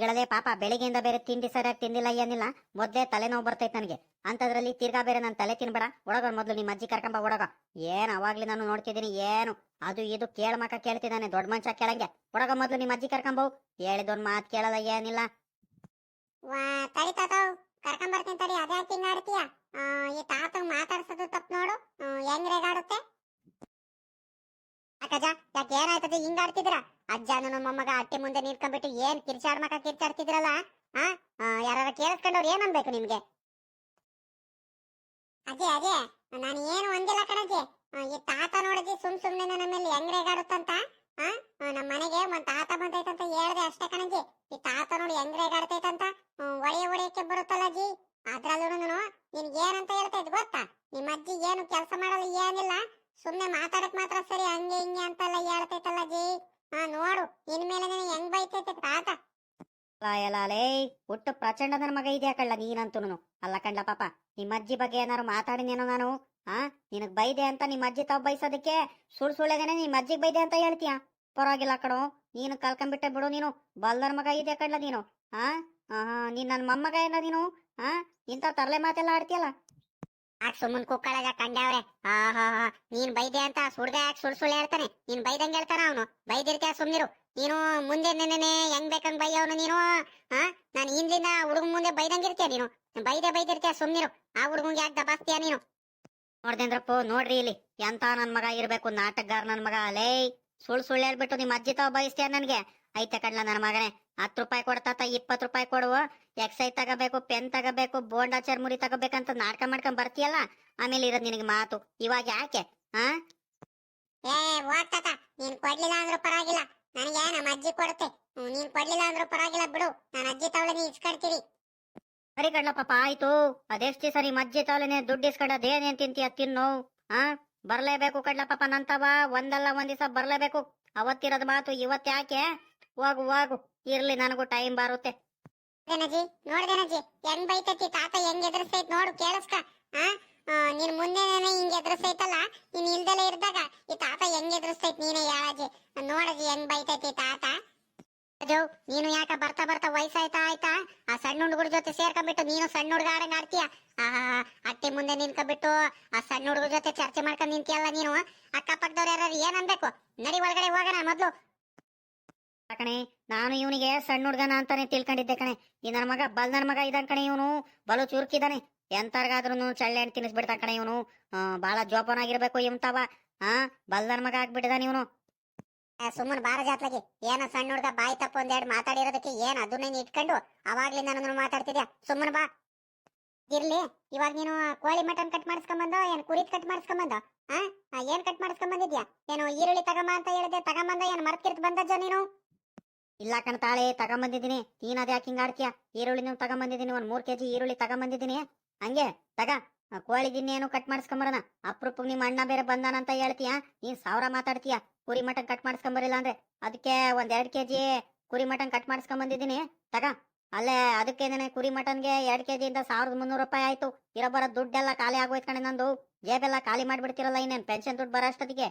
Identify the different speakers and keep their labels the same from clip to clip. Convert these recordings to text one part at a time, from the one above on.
Speaker 1: ಹೇಳದೆ ಪಾಪ ಬೆಳಿಗ್ಗೆಯಿಂದ ಬೇರೆ ತಿಂಡಿ ಸರಿಯಾಗಿ ತಿಂದಿಲ್ಲ ಏನಿಲ್ಲ, ಮೊದ್ಲೇ ತಲೆನೋವು ಬರ್ತೈತೆ ನನಗೆ. ಅಂತದ್ರಲ್ಲಿ ತಿರ್ಗಾ ಬೇರೆ ನಾನು ತಲೆ ತಿನ್ಬೇಡ, ಒಳಗ ಮೊದ್ಲು ನಿಮ್ಮ ಅಜ್ಜಿ ಕರ್ಕೊಂಬ ಒಳಗ. ಏನ್ ಅವಾಗ್ಲಿ ನಾನು ನೋಡ್ತಿದ್ದೀನಿ, ಏನು ಅದು ಇದು ಕೇಳ್ಮಕ ಕೇಳ್ತಿದ್ದಾನೆ, ದೊಡ್ಡ ಮನುಷ್ಯ ಕೇಳಂಗೆ. ಒಳಗ ಮೊದ್ಲು ನಿಮ್ಮ ಅಜ್ಜಿ ಕರ್ಕೊಂಬವು. ಹೇಳಿದೊಂದ್ ಮಾತು ಕೇಳಲ್ಲ ಏನಿಲ್ಲ.
Speaker 2: ತಡಿ ತಾತ, ಕರ್ಕೊಂಬರ್ತೀನಿ ತಡಿ. ಅದೇ ಹಿಂಗಾಡ್ತೀಯ? ಈ ತಾತ ಮಾತಾಡ್ಸೋದು ತಪ್ಪು ನೋಡು, ಹೆಂಗ್ ರೇಗಾಡುತ್ತೆ. ಅಕ್ಕಜ, ಯಾಕೆ ಏನಾಯ್ತದೆ ಹಿಂಗಾಡ್ತಿದ್ರ? ಅಜ್ಜಾನು ಮೊಮ್ಮಗ ಅಟ್ಟೆ ಮುಂದೆ ನಿಂತ್ಕೊಂಡ್ಬಿಟ್ಟು ಏನ್ ಕಿರ್ಚಾಡ್ಮಕ ಕಿರ್ಚಾಡ್ತಿದ್ರಲ್ಲ? ಯಾರ ಕೇಳಿಸ್ಕೊಂಡವ್ರು ಏನ್ ಅನ್ಬೇಕು ನಿಮ್ಗೆ? ಅದೇ ನಾನು ಏನು ಒಂದಿಲ್ಲ ಕಣಜ್ಜಿ. ಈ ತಾತ ನೋಡಜ್ಜಿ ಸುಮ್ನೆ ನನ್ನ ಮೇಲೆ ಹೆಂಗ್ ರೇಗಾಡುತ್ತಂತ. ನಮ್ಮ ಮನೆಗೆ ಒಂದ್ ತಾತ ಬಂದೈತಂತ ಹೇಳ್ದೆ ಅಷ್ಟೇ ಕಣಜ್ಜಿ. ಈ ತಾತ ನೋಡಿ ಹೆಂಗ್ ರೇಗಾಡ್ತೈತಂತ ಒಡೆಯಕ್ಕೆ ಬರುತ್ತಲ್ಲ ಅಜ್ಜಿ. ಅದ್ರಲ್ಲೂ ನಿನ್ಗೆ ಏನಂತ ಹೇಳ್ತಾ ಇದ್ ಗೊತ್ತಾ? ನಿಮ್ಮ ಅಜ್ಜಿ ಏನು ಕೆಲಸ ಮಾಡಲ್ಲ ಏನಿಲ್ಲ, ಸುಮ್ನೆ ಮಾತಾಡಕ್ ಮಾತ್ರ ಸರಿ, ಹಂಗೆ ಹಿಂಗೆ ಅಂತೆಲ್ಲ ಹೇಳ್ತೈತಲ್ಲ ಅಜ್ಜಿ. ನೋಡು ಇನ್ಮೇಲೆ ಹೆಂಗ್ ಬೈತೈತೆ ತಾತ.
Speaker 1: ಲೇ ಹುಟ್ಟು ಪ್ರಚಂಡ ನನ್ನ ಮಗ ಇದೆಯಾ ಕಳ್ಳ ನೀನಂತೂನು. ಅಲ್ಲ ಕಂಡ ಪಾಪ, ನಿಮ್ಮ ಅಜ್ಜಿ ಬಗ್ಗೆ ಏನಾರು ಮಾತಾಡಿನೇನೋ ನಾನು? ನಿನಗ್ ಬೈದೆ ಅಂತ ನಿಮ್ಮ ಅಜ್ಜಿ ತಾವ್ ಬೈಸೋದಕ್ಕೆ ಸುಳ್ದೇನೆ ನಿಮ್ಮ ಅಜ್ಜಿಗ್ ಬೈದೆ ಅಂತ ಹೇಳ್ತೀಯ? ಪರವಾಗಿಲ್ಲ ಕಣೋ, ನೀನು ಕಲ್ಕೊಂಡ್ಬಿಟ್ಟೆ ಬಿಡು. ನೀನು ಬಲ್ದರ್ ಮಗ ಇದೆಯಾ ಕಳ್ಳ ನೀನು. ನೀನ್ ನನ್ ಮೊಮ್ಮಗ ಏನ ನೀನು? ಇಂಥ ತರಲೆ ಮಾತೆಲ್ಲ ಆಡ್ತೀಯಲ್ಲ.
Speaker 2: ಸುಮ್ಮನ್ ಕುಕ್ಕಳಗ ಕಂಡ್ಯಾವ್ರೆ. ನೀನ್ ಬೈದೆ ಅಂತ ಸುಳ್ಗ ಯಾಕೆ ಸುಳ್ಳು ಹೇಳ್ತಾನೆ? ನೀನ್ ಬೈದಂಗೆ ಹೇಳ್ತಾನ ಅವನು. ಬೈದಿರ್ತೀಯ ಸುಮ್ನಿರು ನೀನು. ಮುಂದೆ ನೆನೆ ಹೆಂಗ್ ಬೇಕಂಗ್ ಬೈಯವನು ನೀನು. ನಾನು ಹಿಂದಿನ ಹುಡುಗ ಮುಂದೆ ಬೈದಂಗಿರ್ತೀಯ ನೀನು. ಬೈದಿರ್ತೀಯ ಸುಮ್ನಿರು. ಆ ಹುಡುಗಂಗೆ ಯಾಕೆ ದಬಾಸ್ತೀಯ ನೀನು?
Speaker 1: ನೋಡ್ದೇಂದ್ರಪ್ಪ, ನೋಡ್ರಿ ಇಲ್ಲಿ ಎಂತ ನನ್ ಮಗ ಇರ್ಬೇಕು, ನಾಟಕಗಾರ ನನ್ ಮಗ. ಅಲೇ ಸುಳ್ಳು ಹೇಳ್ಬಿಟ್ಟು ನಿಮ್ಮ ಅಜ್ಜಿ ತಾವ್ ಬಯಸ್ತೀಯ ನನ್ಗೆ? ಐತೆ ಕಡ್ಲ ನನ್ನ ಮಗನೇ, 10 ರೂಪಾಯಿ ಕೊಡ್ತಾತ, 20 ರೂಪಾಯಿ ಕೊಡುವ. ಎಕ್ಸೈಸ್ ತಗೋಬೇಕು, ಪೆನ್ ತಗೋಬೇಕು, ಬೋಂಡಾ ಚರ್ಮುರಿ ತಗೋಬೇಕಂತ ನಾಟಕ ಮಾಡ್ಕೊಂಡ್ ಬರ್ತೀಯಲ್ಲ, ಆಮೇಲೆ ಇರೋದ್ ನಿನಗೆ ಮಾತು. ಇವಾಗ ಯಾಕೆ?
Speaker 2: ಹೋಗ್ತಾತ, ನೀನ್ ಕೊಡ್ಲಿಲ್ಲ ಅಂದ್ರೂ ಪರವಾಗಿಲ್ಲ, ನನಗೆ ನಮ್ಮ ಅಜ್ಜಿ ಕೊಡುತ್ತೆ. ನೀನ್ ಕೊಡ್ಲಿಲ್ಲ ಅಂದ್ರೂ ಪರವಾಗಿಲ್ಲ ಬಿಡು, ನಾನು ಅಜ್ಜಿ ತಾವಳೆ ನೀ ಇಸ್ಕೊಡ್ತೀರಿ.
Speaker 1: ಸರಿ ಕಡ್ಲ ಪಾಪ, ಆಯ್ತು. ಅದೆಷ್ಟಿ ಸರಿ ಮಜ್ಜಿ ತಾವಲೆನೆ ದುಡ್ಡು ಇಸ್ಕೊಂಡದೇನೇನ್ ತಿಂತೀಯ ತಿನ್ನು. ಬರ್ಲೇಬೇಕು ಕಡ್ಲ ಪಾಪ, ನಂತವ ಒಂದಲ್ಲ ಒಂದ್ ದಿವಸ ಬರ್ಲೇಬೇಕು. ಅವತ್ತಿರೋದ್ ಮಾತು ಇವತ್ ಯಾಕೆ? ಹೋಗು ಇರ್ಲಿ, ನನಗೂ ಟೈಮ್ ಬರುತ್ತೆ.
Speaker 2: ನೋಡ್ದೇನಜ್ಜಿ ಹೆಂಗ್ ಬೈತೈತಿ ತಾತ, ಹೆಂಗ್ ಎದುರಿಸ್ತೈತ್ ನೋಡು, ಕೇಳಿಸ್ಕ. ನೀನ್ ಮುಂದೆ ಹಿಂಗ್ ಎದುರಿಸ್ತೈತಲ್ಲ, ನೀನ್ ಇಲ್ದಲೇ ಇರ್ದಾಗ ಈ ತಾತ ಹೆಂಗ್ ಎದುರಿಸ್ತೈತ್ ನೀನೇ ಹೇಳಜ್ಜಿ. ನೋಡಜ್ಜಿ ಹೆಂಗ್ ಬೈತೈತಿ ತಾತ. ನೀನು ಯಾಕ ಬರ್ತಾ ಬರ್ತಾ ವಯಸ್ಸಾಯ್ತಾ ಆಯ್ತಾ? ಆ ಸಣ್ಣ ಹುಡುಗರ ಜೊತೆ ಸೇರ್ಕೊಂಡ್ಬಿಟ್ಟು ನೀನು ಸಣ್ಣ ಹುಡುಗ ಆಡಂಗ ಆಡ್ತೀಯ. ಅಟ್ಟೆ ಮುಂದೆ ನಿಂತ್ಕೊಂಡ್ಬಿಟ್ಟು ಆ ಸಣ್ಣ ಹುಡುಗರ ಜೊತೆ ಚರ್ಚೆ ಮಾಡ್ಕೊಂಡ್ ನಿಂತಿಯಲ್ಲ ನೀನು. ಅಕ್ಕಪಕ್ಕದವ್ರು ಯಾರು ಏನ್ ಅನ್ಬೇಕು? ನಡಿ ಒಳಗಡೆ ಹೋಗೋಣ ಮೊದ್ಲು.
Speaker 1: ಕಣೆ, ನಾನು ಇವನಿಗೆ ಸಣ್ಣ ಹುಡ್ಗನ ಅಂತಾನೆ ತಿಳ್ಕೊಂಡಿದ್ದೆ ಕಣೆ. ಈ ನನ್ನ ಮಗ ಬಲ್ ಮಗ ಇದ್ದಾನ ಕಣೆ. ಇವನು ಬಲು ಚುರುಕಿದಾನೆ, ಎಂತರ್ಗಾದ್ರೂ ಚಳ್ಳೆ ಹಣ್ಣು ತಿನ್ನಿಸ್ಬಿಡ್ತಾನ ಕಣೆ ಇವನು. ಬಾಳ ಜೋಪಾನಾಗಿರ್ಬೇಕು ಇಂತವ. ಬಲ್ ಮಗ ಆಗ್ಬಿಟ್ಟಿದಾನ ಇವನು.
Speaker 2: ಸುಮ್ಮನೆ ಬಾರ ಜಾತ್ಲಗಿ, ಏನ ಸಣ್ಣ ಹುಡ್ಗ ಬಾಯಿ ತಪ್ಪ ಒಂದೆರಡು ಮಾತಾಡಿರೋದಕ್ಕೆ ಏನ್ ಅದನ್ನ ಇಟ್ಕೊಂಡು ಅವಾಗ್ಲಿಂದ ನಾನು ಮಾತಾಡ್ತಿದ್ಯಾ? ಸುಮ್ಮನೆ ಬಾ. ಇರ್ಲಿ, ಇವಾಗ ನೀನು ಕೋಳಿ ಮಟನ್ ಕಟ್ ಮಾಡಿಸ್ಕೊಂಬಂದೋ ಏನ್ ಕುರಿತ್ ಕಟ್ ಮಾಡಿಸ್ಕೊಂಬಂದೋ? ಏನ್ ಕಟ್ ಮಾಡಿಸ್ಕೊಂಬಂದಿದ್ಯಾ? ಏನು ಈರುಳ್ಳಿ ತಗೊಂಬ ಅಂತ ಹೇಳಿದೆ, ತಗೊಂಬಂದ ಏನ್ ಮರ್ತಿರ್ತ ಬಂದಜ್ಜ ನೀನು?
Speaker 1: ಇಲ್ಲ ಕಣ್ ತಾಳೆ, ತಗೊಂಬಂದಿದ್ದೀನಿ. ನೀನ್ ಅದ್ ಯಾಕೆ ಹಿಂಗ ಆಡ್ತೀಯ? ಈರುಳ್ಳಿನೂ ತಗೊಂಬಂದಿದ್ದೀನಿ, 1 3 kg ಈರುಳ್ಳಿ ತಗೊಂಬಂದಿದ್ದೀನಿ. ಹಂಗೆ ತಗ, ಕೋಳಿಗಿನ್ನೇನು ಕಟ್ ಮಾಡಿಸ್ಕೊಂಬರೋಣ. ಅಪ್ರೂಪ ನಿಮ್ಮ ಅಣ್ಣ ಬೇರೆ ಬಂದಾನಂತ ಹೇಳ್ತೀಯ, ನೀನ್ 1000 ಮಾತಾಡ್ತೀಯ. ಕುರಿ ಮಟನ್ ಕಟ್ ಮಾಡಿಸ್ಕೊಂಬರಿಲ್ಲ ಅಂದ್ರೆ ಅದಕ್ಕೆ 1 2 kg ಕುರಿ ಮಟನ್ ಕಟ್ ಮಾಡಿಸ್ಕೊಂಬಂದಿದ್ದೀನಿ. ತಗ, ಅಲ್ಲೇ ಅದಕ್ಕೇನೆ ಕುರಿ ಮಟನ್ಗೆ 2 kg ಇಂದ 1300 ರೂಪಾಯಿ ಆಯ್ತು. ಇರೋಬರೋ ದುಡ್ಡೆಲ್ಲ ಖಾಲಿ ಆಗೋಯ್ತು ಕಣೆ ನಂದು. ಜೇಬೆಲ್ಲ ಖಾಲಿ ಮಾಡ್ಬಿಡ್ತಿರಲ್ಲ, ಇನ್ನೇನ್ ಪೆನ್ಷನ್ ದುಡ್ಡು ಬರೋ ಅಷ್ಟೊತ್ತಿಗೆ.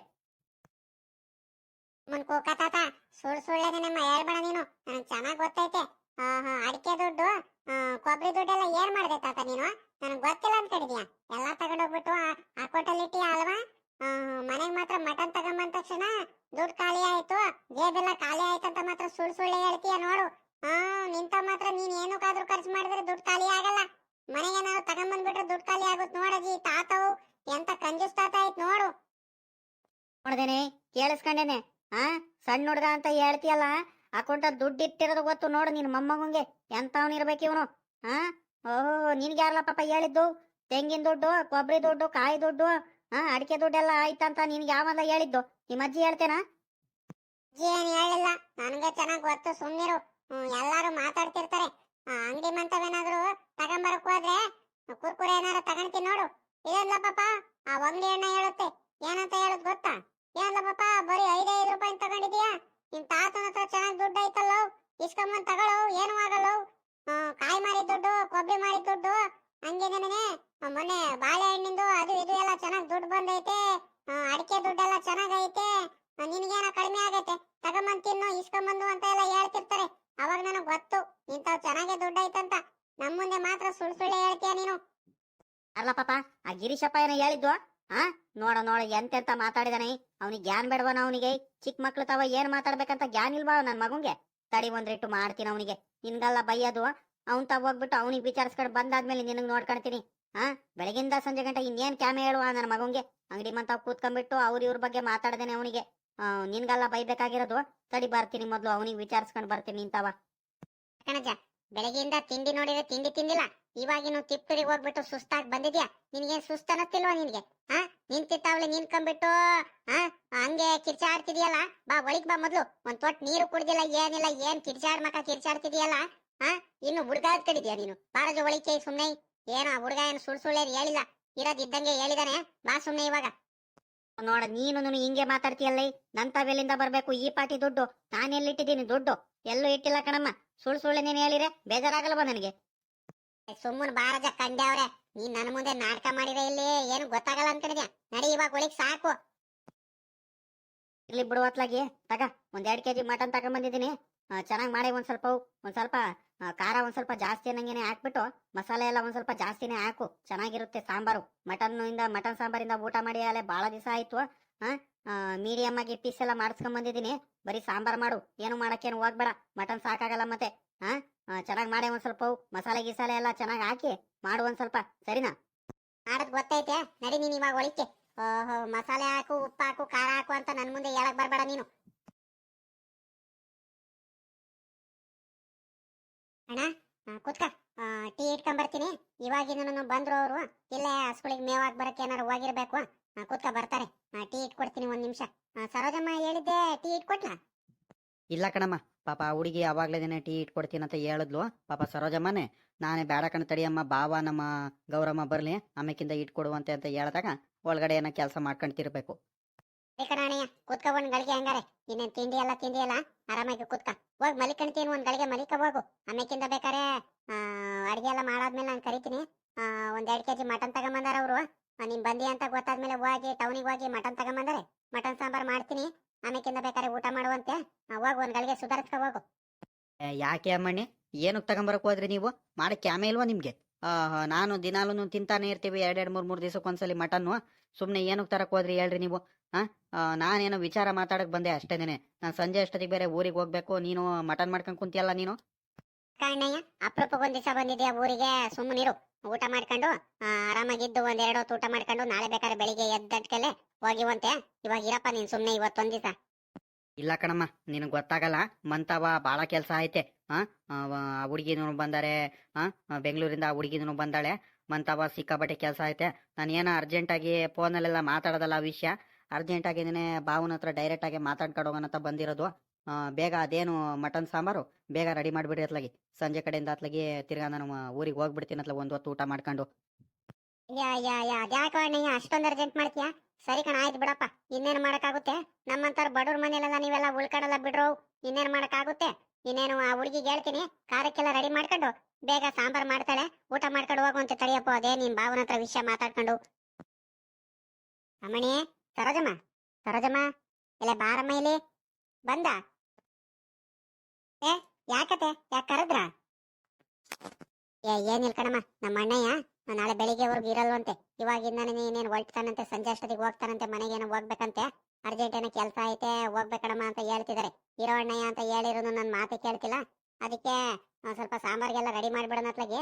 Speaker 2: ತಾತ ಸುಳ್ಳೆ ನಮ್ಮ ಹೇಳ್ಬೇಡ ನೀನು, ನನಗ್ ಚೆನ್ನಾಗ್ ಗೊತ್ತೈತೆ. ಅಡಿಕೆ ದುಡ್ಡು, ಕೊಬ್ಬರಿ ದುಡ್ಡೆಲ್ಲ ಏನ್ ಮಾಡಿದೆ ತಾತ ನೀನು? ನನಗ್ ಗೊತ್ತಿಲ್ಲ ಅನ್ಕೊಂಡಿದ್ಯಾ? ಎಲ್ಲಾ ತಗೊಂಡೋಗ್ಬಿಟ್ಟು ಅಕೌಂಟಲ್ಲಿ ಇಟ್ಟಿಯ ಅಲ್ವಾ? ಮನೆಗ್ ಮಾತ್ರ ಮಟನ್ ತಗೊಂಬಂದ ತಕ್ಷಣ ದುಡ್ಡು ಖಾಲಿ ಆಯ್ತು, ಜೇಬೆಲ್ಲ ಖಾಲಿ ಆಯ್ತಂತ ಮಾತ್ರ ಸುಳ್ಳೆ ಹೇಳ್ತೀಯ ನೋಡು. ನಿಂತ ಮಾತ್ರ ನೀನ್ ಏನಕ್ಕಾದ್ರೂ ಖರ್ಚು ಮಾಡಿದ್ರೆ ದುಡ್ಡು ಖಾಲಿ ಆಗಲ್ಲ. ಮನೆಗೆ ಏನಾದ್ರು ತಗೊಂಬಂದ್ಬಿಟ್ರೆ ದುಡ್ಡು ಖಾಲಿ ಆಗುತ್ತೆ ನೋಡಜ್ಜಿ. ತಾತವು ಎಂತ ಕಂಜೂಸ್ ತಾತ ಆಯ್ತು ನೋಡು.
Speaker 1: ನೋಡ್ದೇನೆ, ಕೇಳಿಸ್ಕೊಂಡೇನೆ. ಸಣ್ಣ ಹುಡ್ಗ ಅಂತ ಹೇಳ್ತೀಯಲ್ಲ, ಅಕೌಂಟ ದುಡ್ಡು ಇಟ್ಟಿರೋದು ಗೊತ್ತು ನೋಡು ನಿನ್ ಮೊಮ್ಮಗಂಗೆ. ಎಂತವನಿರ್ಬೇಕು ಇವನು. ಓಹೋ, ನಿನ್ಗೆ ಯಾರಲ್ಲ ಪಾಪ ಹೇಳಿದ್ದು? ತೆಂಗಿನ ದುಡ್ಡು, ಕೊಬ್ಬರಿ ದುಡ್ಡು, ಕಾಯಿ ದುಡ್ಡು, ಅಡಿಕೆ ದುಡ್ಡೆಲ್ಲ ಆಯ್ತಂತ ನಿನ್ಗೆ ಯಾವಲ್ಲ ಹೇಳಿದ್ದು? ನಿಮ್ಮ ಅಜ್ಜಿ ಹೇಳ್ತೇನಾ?
Speaker 2: ಏನ್ ಹೇಳಿಲ್ಲ, ನನ್ಗೆ ಚೆನ್ನಾಗ್ ಗೊತ್ತು, ಸುಮ್ನಿರು. ಎಲ್ಲಾರು ಮಾತಾಡ್ತಿರ್ತಾರೆ. ಅಂಗಡಿ ಮಂತವೇನಾದ್ರು ತಗೊಂಬರಕ್ ಹೋದ್ರೆ ಕುರ್ಕುರೆ ಏನಾರು ತಗೊಂಡ್ತೀನಿ ನೋಡು. ಇದಲ್ಲ ಪಾಪ, ಆ ಅಂಗಡಿ ಅಣ್ಣ ಹೇಳುತ್ತೆ. ಏನಂತ ಹೇಳುದ್ ಗೊತ್ತಾ? ಏನಲ್ಲ ಪಾಪ, ಬರೀ 5 ರೂಪಾಯಿ ತಗೊಂಡಿದ್ಯಾ? ನಿಮ್ ತಾತನ ಹತ್ರ ಚೆನ್ನಾಗ್ ದುಡ್ಡು ಐತಲ್ಲ, ಇಸ್ಕೊಂಬಂದ್ ತಗೊಳ್ಳೋ, ಏನು ಆಗಲ್ಲ. ಕಾಯಿ ಮಾರಿದ ದುಡ್ಡು, ಕೊಬ್ಬರಿ ಮಾರಿದ ದುಡ್ಡು, ಹಂಗೇನೇನೆ ಮೊನ್ನೆ ಬಾಳೆಹಣ್ಣಿಂದು ಅದು ಇದು ಎಲ್ಲ ಚೆನ್ನಾಗ್ ದುಡ್ಡು ಬಂದೈತೆ. ಅಡಿಕೆ ದುಡ್ಡೆಲ್ಲ ಚೆನ್ನಾಗೈತೆ. ನಿನ್ಗೇನ ಕಡಿಮೆ ಆಗೈತೆ, ತಗೊಂಬಂದ್ ತಿನ್ನು, ಇಸ್ಕೊಂಬಂದು ಅಂತ ಎಲ್ಲ ಹೇಳ್ತಿರ್ತಾರೆ. ಅವಾಗ ನನಗ್ ಗೊತ್ತು ಇಂಥವ್ ಚೆನ್ನಾಗೆ ದುಡ್ಡು ಐತಂತ ನಮ್ ಮುಂದೆ ಮಾತ್ರ ಸುಳ್ ಸುಳ್ಳೆ ಹೇಳ್ತೀಯ ನೀನು.
Speaker 1: ಅಲ್ಲ ಪಾಪ, ಆ ಗಿರೀಶಪ್ಪ ಏನೋ ಹೇಳಿದ್ವು. ಆ ನೋಡ ನೋಡ ಎಂತೆಂತ ಮಾತಾಡಿದಾನೆ. ಅವನಿಗೆ ಜ್ಞಾನ ಬೇಡವನ? ಅವನಿಗೆ ಚಿಕ್ಕ ಮಕ್ಳು ತಾವ ಏನ್ ಮಾತಾಡ್ಬೇಕಂತ ಜ್ಞಾನ ಇಲ್ವಾ ನನ್ ಮಗುಂಗೆ? ತಡಿ ಒಂದ್ರಿಟ್ಟು ಮಾಡ್ತೀನಿ ಅವನಿಗೆ. ನಿನ್ಗಲ್ಲ ಬೈಯೋದು, ಅವ್ನ್ ತಾವ ಹೋಗ್ಬಿಟ್ಟು ಅವನಿಗೆ ವಿಚಾರಿಸ್ಕೊಂಡು ಬಂದಾದ್ಮೇಲೆ ನಿನಗ್ ನೋಡ್ಕೊಳ್ತೀನಿ. ಬೆಳಗಿಂದ ಸಂಜೆ ಗಂಟೆ ಇನ್ನೇನ್ ಕ್ಯಾಮೆ ಹೇಳುವ ನನ್ನ ಮಗುಂಗೆ? ಅಂಗಡಿ ಮಂತಾವ್ ಕೂತ್ಕೊಂಡ್ಬಿಟ್ಟು ಇವ್ರ ಬಗ್ಗೆ ಮಾತಾಡ್ದೇನೆ ಅವನಿಗೆ. ನಿನ್ಗಲ್ಲ ಬೈಬೇಕಾಗಿರೋದು. ತಡಿ ಬರ್ತೀನಿ, ಮೊದ್ಲು ಅವನಿಗೆ ವಿಚಾರಿಸ್ಕೊಂಡ್ ಬರ್ತೀನಿ ನಿಂತಾವ.
Speaker 2: ಕಣಜ, ಬೆಳಗ್ಗೆಯಿಂದ ತಿಂಡಿ ನೋಡಿದ್ರೆ ತಿಂಡಿ ತಿಂದಿಲ್ಲ, ಇವಾಗಿನ ತಿಪ್ಪಿಗೆ ಹೋಗ್ಬಿಟ್ಟು ಸುಸ್ತಾಗಿ ಬಂದಿದ್ಯಾ? ನಿನ್ಗೇನ್ ಸುಸ್ತ ಅನ್ನಿಸ್ತಿಲ್ವಾ ನಿನ್ಗೆ? ನಿಂತಿತ್ತಾವಳೆ ನಿನ್ಕೊಂಡ್ಬಿಟ್ಟು ಹಂಗೆ ಕಿರ್ಚಾಡ್ತಿದ್ಯಲ್ಲ. ಬಾ ಒಳಿಗ್ ಬಾ, ಮೊದ್ಲು ಒಂದ್ ತೊಟ್ ನೀರು ಕುಡ್ದಿಲ್ಲ, ಏನಿಲ್ಲ, ಏನ್ ಕಿರ್ಚಾಡ್ ಮಕ್ಕ ಕಿರ್ಚಾಡ್ತಿದ್ಯಲ್ಲ. ಇನ್ನು ಹುಡ್ಗಾದ್ ಕಡಿದ್ಯಾ ನೀನು? ಬಾರಜ ಒಳಿಕೆ ಸುಮ್ನೆ. ಏನೋ ಆ ಹುಡ್ಗ ಏನು ಸುಳ್ ಸುಳ್ಳೇನ್ ಹೇಳಿಲ್ಲ, ಇರೋದಿದ್ದಂಗೆ ಹೇಳಿದಾನೆ. ಬಾ ಸುಮ್ನೆ ಇವಾಗ.
Speaker 1: ನೋಡ ನೀನು ಹಿಂಗೆ ಮಾತಾಡ್ತೀಯಲ್ಲ. ನನ್ ತಾವೆಲ್ಲಿಂದ ಬರ್ಬೇಕು ಈ ಪಾಟಿ ದುಡ್ಡು? ನಾನೆಲ್ಲಿಟ್ಟಿದ್ದೀನಿ ದುಡ್ಡು? ಎಲ್ಲೂ ಇಟ್ಟಿಲ್ಲ ಕಣಮ್ಮ. ಸುಳ್ಳು ನೀನ್ ಹೇಳಿರೆ ಬೇಜಾರಾಗಲ್ವಾ ನನಗೆ?
Speaker 2: ಸುಮ್ಮನ್ ಬಾರಜ ಕಂಡೆ ಅವ್ರೆ. ನೀನ್ ನನ್ನ ಮುಂದೆ ನಾಟಕ ಮಾಡಿದ್ರೆ ಇಲ್ಲಿ ಏನು ಗೊತ್ತಾಗಲ್ಲ ಅನ್ಕೊಂಡಿದ್ಯಾ? ನಡಿ ಇವಾಗ ಒಳಿಗ್ ಸಾಕು.
Speaker 1: ಇರ್ಲಿ ಬಿಡು ಅತ್ಲಾಗಿ. ತಗ ಒಂದ್ 2 kg ಮಟನ್ ತಗೊಂಬಂದಿದ್ದೀನಿ. ಚೆನ್ನಾಗಿ ಮಾಡಿ ಒಂದ್ ಸ್ವಲ್ಪ ಖಾರ ಒಂದ್ ಸ್ವಲ್ಪ ಜಾಸ್ತಿ ಅನ್ನಂಗೆನೆ ಹಾಕ್ಬಿಟ್ಟು, ಮಸಾಲೆ ಎಲ್ಲ ಒಂದ್ ಸ್ವಲ್ಪ ಜಾಸ್ತಿನೇ ಹಾಕು. ಚೆನ್ನಾಗಿರುತ್ತೆ ಸಾಂಬಾರು. ಮಟನ್ ಸಾಂಬಾರಿಂದ ಊಟ ಮಾಡಿ ಅಲ್ಲೇ ಬಾಳ ದಿವಸ ಆಯ್ತು. ಮೀಡಿಯಮ್ ಆಗಿ ಪೀಸ್ ಎಲ್ಲ ಮಾಡಿಸ್ಕೊಂಡ್ ಬರೀ ಸಾಂಬಾರ್ ಮಾಡು, ಏನು ಮಾಡಕ್ಕೇನು ಹೋಗ್ಬೇಡ. ಮಟನ್ ಸಾಕಾಗಲ್ಲ ಮತ್ತೆ. ಚೆನ್ನಾಗಿ ಮಾಡಿ ಒಂದ್ ಸ್ವಲ್ಪ ಮಸಾಲೆ ಗಿಸಾಲೆ ಎಲ್ಲ ಚೆನ್ನಾಗಿ ಹಾಕಿ ಮಾಡು ಒಂದ್ ಸ್ವಲ್ಪ, ಸರಿನಾ?
Speaker 2: ಮಾಡದ್ ಗೊತ್ತೈತೆ, ನಡಿ ನೀನ್ ಇವಾಗ ಒಳಿಕೆ. ಓಹೋ, ಮಸಾಲೆ ಹಾಕು, ಉಪ್ಪು ಹಾಕು, ಖಾರ ಹಾಕು ಅಂತ ನನ್ ಮುಂದೆ ಹೇಳಕ್ ಬರ್ಬೇಡ ನೀನು. ಅಣ್ಣ, ಕುತ್ಕ. ಟೀ ಇಟ್ಕೊಂಡ್ ಬರ್ತೀನಿ. ಇವಾಗಿನ ಬಂದ್ರು ಅವರು. ಇಲ್ಲೇ ಹಸುಗಳಿಗೆ ಮೇವಾಗ್ ಬರಕ್ಕೆ ಏನಾರು ಹೋಗಿರ್ಬೇಕು. ಕುತ್ಕ, ಬರ್ತಾರೆ. ಟೀ ಇಟ್ಕೊಡ್ತೀನಿ, 1 ನಿಮಿಷ. ಸರೋಜಮ್ಮ ಹೇಳಿದ್ದೆ, ಟೀ ಇಟ್ಕೊಟ್ಲಾ?
Speaker 3: ಇಲ್ಲ ಕಣಮ್ಮ, ಪಾಪ ಆ ಹುಡುಗಿ ಅವಾಗ್ಲೇನೆ ಟೀ ಇಟ್ಕೊಡ್ತೀನಿ ಅಂತ ಹೇಳಿದ್ಲು. ಪಾಪ ಸರೋಜಮ್ಮನೆ ನಾನೇ ಬೇಡ ಕಣ ತಡಿಯಮ್ಮ, ಬಾವ ನಮ್ಮ ಗೌರಮ್ಮ ಬರ್ಲಿ ಆಮೇಕಿಂದ ಇಟ್ಕೊಡುವಂತೆ ಅಂತ ಹೇಳಿದಾಗ ಒಳಗಡೆ ಏನೋ ಕೆಲಸ ಮಾಡ್ಕೊಂತಿರ್ಬೇಕು.
Speaker 2: ಕಣಯ್ಯ, ಕುತ್ಕ ಒಂದ್ ಗಳಿಗೆ. ಹಂಗಾರೆ ಇನ್ನೇನ್ ತಿಂಡಿ ಎಲ್ಲ ತಿಂದಿಯಲ್ಲ, ಆರಾಮಾಗಿ ಕುತ್ಕ. ಹೋಗ್ ಮಲಿಕಣ್ತೀನಿ, ಒಂದ್ ಗಳಿಗೆ ಮಲಿಕ ಹೋಗು. ಆಮೇಕಿಂದ ಬೇಕಾರೆ ಅಡಿಗೆ ಎಲ್ಲ ಮಾಡಾದ್ಮೇಲೆ ನಾನು ಕರಿತೀನಿ. ಒಂದ್ 2 kg ಮಟನ್ ತಗೊಂಬಂದಾರ ಅವ್ರು. ನೀನ್ ಬಂದಿ ಅಂತ ಗೊತ್ತಾದ್ಮೇಲೆ ಹೋಗಿ ಟೌನಿಗೆ ಹೋಗಿ ಮಟನ್ ತಗೊಂಬಂದಾರೆ. ಮಟನ್ ಸಾಂಬಾರ್ ಮಾಡ್ತೀನಿ. ಆಮೇಕಿಂದ ಬೇಕಾರೆ ಊಟ ಮಾಡುವಂತೆ. ಹೋಗ್ ಒಂದ್ ಗಳಿಗೆ ಸುಧಾರಿಸ್ಕ ಹೋಗು.
Speaker 3: ಯಾಕೆ ಅಮ್ಮಣ್ಣಿ, ಏನಕ್ಕೆ ತಗೊಂಬರಕ್ ಹೋದ್ರಿ ನೀವು? ಮಾಡಕ್ಕೆ ಕ್ಯಾಮೆ ಇಲ್ವಾ ನಿಮ್ಗೆ? ನಾನು ದಿನಾಲೂ ತಿಂತಾನೆ ಇರ್ತೀವಿ 2-3 ದಿವಸಕ್ಕೊಂದ್ಸಲಿ ಮಟನ್ನು. ಸುಮ್ನೆ ಏನಕ್ಕೆ ತರಕ್ ಹೋದ್ರಿ ಹೇಳ್ರಿ ನೀವು? ನಾನೇನೋ ವಿಚಾರ ಮಾತಾಡಕ್ ಬಂದೆ ಅಷ್ಟೇನೆ. ನಾನು ಸಂಜೆ ಅಷ್ಟೊತ್ತಿಗೆ ಬೇರೆ ಊರಿಗೆ ಹೋಗ್ಬೇಕು. ನೀನು ಮಟನ್ ಮಾಡ್ಕೊಂಡ್ ಕುಂತಿಯಲ್ಲ ನೀನು.
Speaker 2: ಕಣ್ಣಯ್ಯ, ಅಪರೂಪಕ್ಕೊಂದ್ ದಿವಸ ಬಂದಿದ್ಯಾ ಊರಿಗೆ, ಸುಮ್ಮನಿರು. ಊಟ ಮಾಡ್ಕೊಂಡು ಆರಾಮಾಗಿದ್ದು 1-2 ಹೊತ್ತು ಊಟ ಮಾಡ್ಕೊಂಡು ನಾಳೆ ಬೇಕಾದ್ರೆ ಬೆಳಿಗ್ಗೆ ಎದ್ದಟ್ಕಲೆ ಹೋಗಿವಂತೆ. ಇವಾಗ ಇರಪ್ಪ ನೀನ್ ಸುಮ್ನೆ ಇವತ್ತೊಂದ್ ದಿವಸ.
Speaker 3: ಇಲ್ಲ ಕಣಮ್ಮ, ನಿನಗೆ ಗೊತ್ತಾಗಲ್ಲ. ಮಂತವ ಭಾಳ ಕೆಲಸ ಐತೆ. ಆ ಹುಡುಗಿನೂ ಬಂದಾರೆ. ಬೆಂಗಳೂರಿಂದ ಆ ಹುಡುಗಿನೂ ಬಂದಾಳೆ. ಮಂತವ ಸಿಕ್ಕಾಬಟ್ಟೆ ಕೆಲಸ ಐತೆ. ನಾನು ಏನೋ ಅರ್ಜೆಂಟಾಗಿ ಫೋನಲ್ಲೆಲ್ಲ ಮಾತಾಡೋದಲ್ಲ ಆ ವಿಷಯ. ಅರ್ಜೆಂಟಾಗಿನೇ ಬಾವನ ಹತ್ರ ಡೈರೆಕ್ಟಾಗಿ ಮಾತಾಡ್ಕೊಂಡು ಹೋಗೋಣ ಅಂತ ಬಂದಿರೋದು. ಬೇಗ ಅದೇನು ಮಟನ್ ಸಾಂಬಾರು ಬೇಗ ರೆಡಿ ಮಾಡಿಬಿಡ್ರಿ ಅತ್ಲಾಗಿ. ಸಂಜೆ ಕಡೆಯಿಂದ ಅತ್ಲಾಗಿ ತಿರ್ಗಾ ನಾನು ಊರಿಗೆ ಹೋಗ್ಬಿಡ್ತೀನಿ ಅತ್ಲ, 1 ಹೊತ್ತು ಊಟ ಮಾಡ್ಕೊಂಡು.
Speaker 2: ಅದ್ಯಾಕ ಅಣ್ಣಯ್ಯ ಅಷ್ಟೊಂದು ಅರ್ಜೆಂಟ್ ಮಾಡ್ತೀಯಾ? ಸರಿ ಕಣ, ಆಯ್ತು ಬಿಡಪ್ಪ. ಇನ್ನೇನು ಮಾಡಕ್ಕಾಗುತ್ತೆ? ನಮ್ಮಂತಾರ ಬಡವ್ರ ಮನೇಲೆಲ್ಲ ನೀವೆಲ್ಲ ಉಳ್ಕಡಲ್ಲ ಬಿಡ್ರು. ಇನ್ನೇನು ಮಾಡಕ್ಕಾಗುತ್ತೆ? ಇನ್ನೇನು ಆ ಹುಡುಗಿಗೆ ಹೇಳ್ತೀನಿ, ಖಾರಕ್ಕೆಲ್ಲ ರೆಡಿ ಮಾಡ್ಕೊಂಡು ಬೇಗ ಸಾಂಬಾರ್ ಮಾಡ್ತಾಳೆ. ಊಟ ಮಾಡ್ಕೊಂಡು ಹೋಗುವಂತೆ. ತಡಿಯಪ್ಪ, ಅದೇ ನಿನ್ ಭಾವನ ಹತ್ರ ವಿಷಯ ಮಾತಾಡ್ಕೊಂಡು. ಅಮ್ಮಣಿ, ಸರೋಜಮ್ಮ ಇಲ್ಲ ಬಾರಮ್ಮ ಇಲ್ಲಿ. ಬಂದ? ಯಾಕತೆ, ಯಾಕೆ ಕರೆದ್ರ? ಏನಿಲ್ ಕಣಮ್ಮ, ನಮ್ಮ ಅಣ್ಣಯ್ಯ ನಾಳೆ ಬೆಳಿಗ್ಗೆವರೆಗೂ ಇರಲ್ವಂತೆ. ಇವಾಗಿಂದಾನೆ ಇನ್ನೇನು ಹೊರಡ್ತಾನಂತೆ, ಸಂಜೆ ಅಷ್ಟೊತ್ತಿಗೆ ಹೋಗ್ತಾನಂತೆ. ಮನೆಗೇನೋ ಹೋಗ್ಬೇಕಂತೆ, ಅರ್ಜೆಂಟ್ ಏನೋ ಕೆಲಸ ಐತೆ, ಹೋಗ್ಬೇಕಣಮ್ಮ ಅಂತ ಹೇಳ್ತಿದ್ದಾರೆ. ಇರೋ ಅಣ್ಣಯ್ಯ ಅಂತ ಹೇಳಿರೋನು ನನ್ನ ಮಾತೆ ಕೇಳ್ತಿಲ್ಲ. ಅದಕ್ಕೆ ಸ್ವಲ್ಪ ಸಾಂಬಾರ್ಗೆಲ್ಲ ರೆಡಿ ಮಾಡ್ಬಿಡೋಣ ಅತ್ಲಾಗಿ.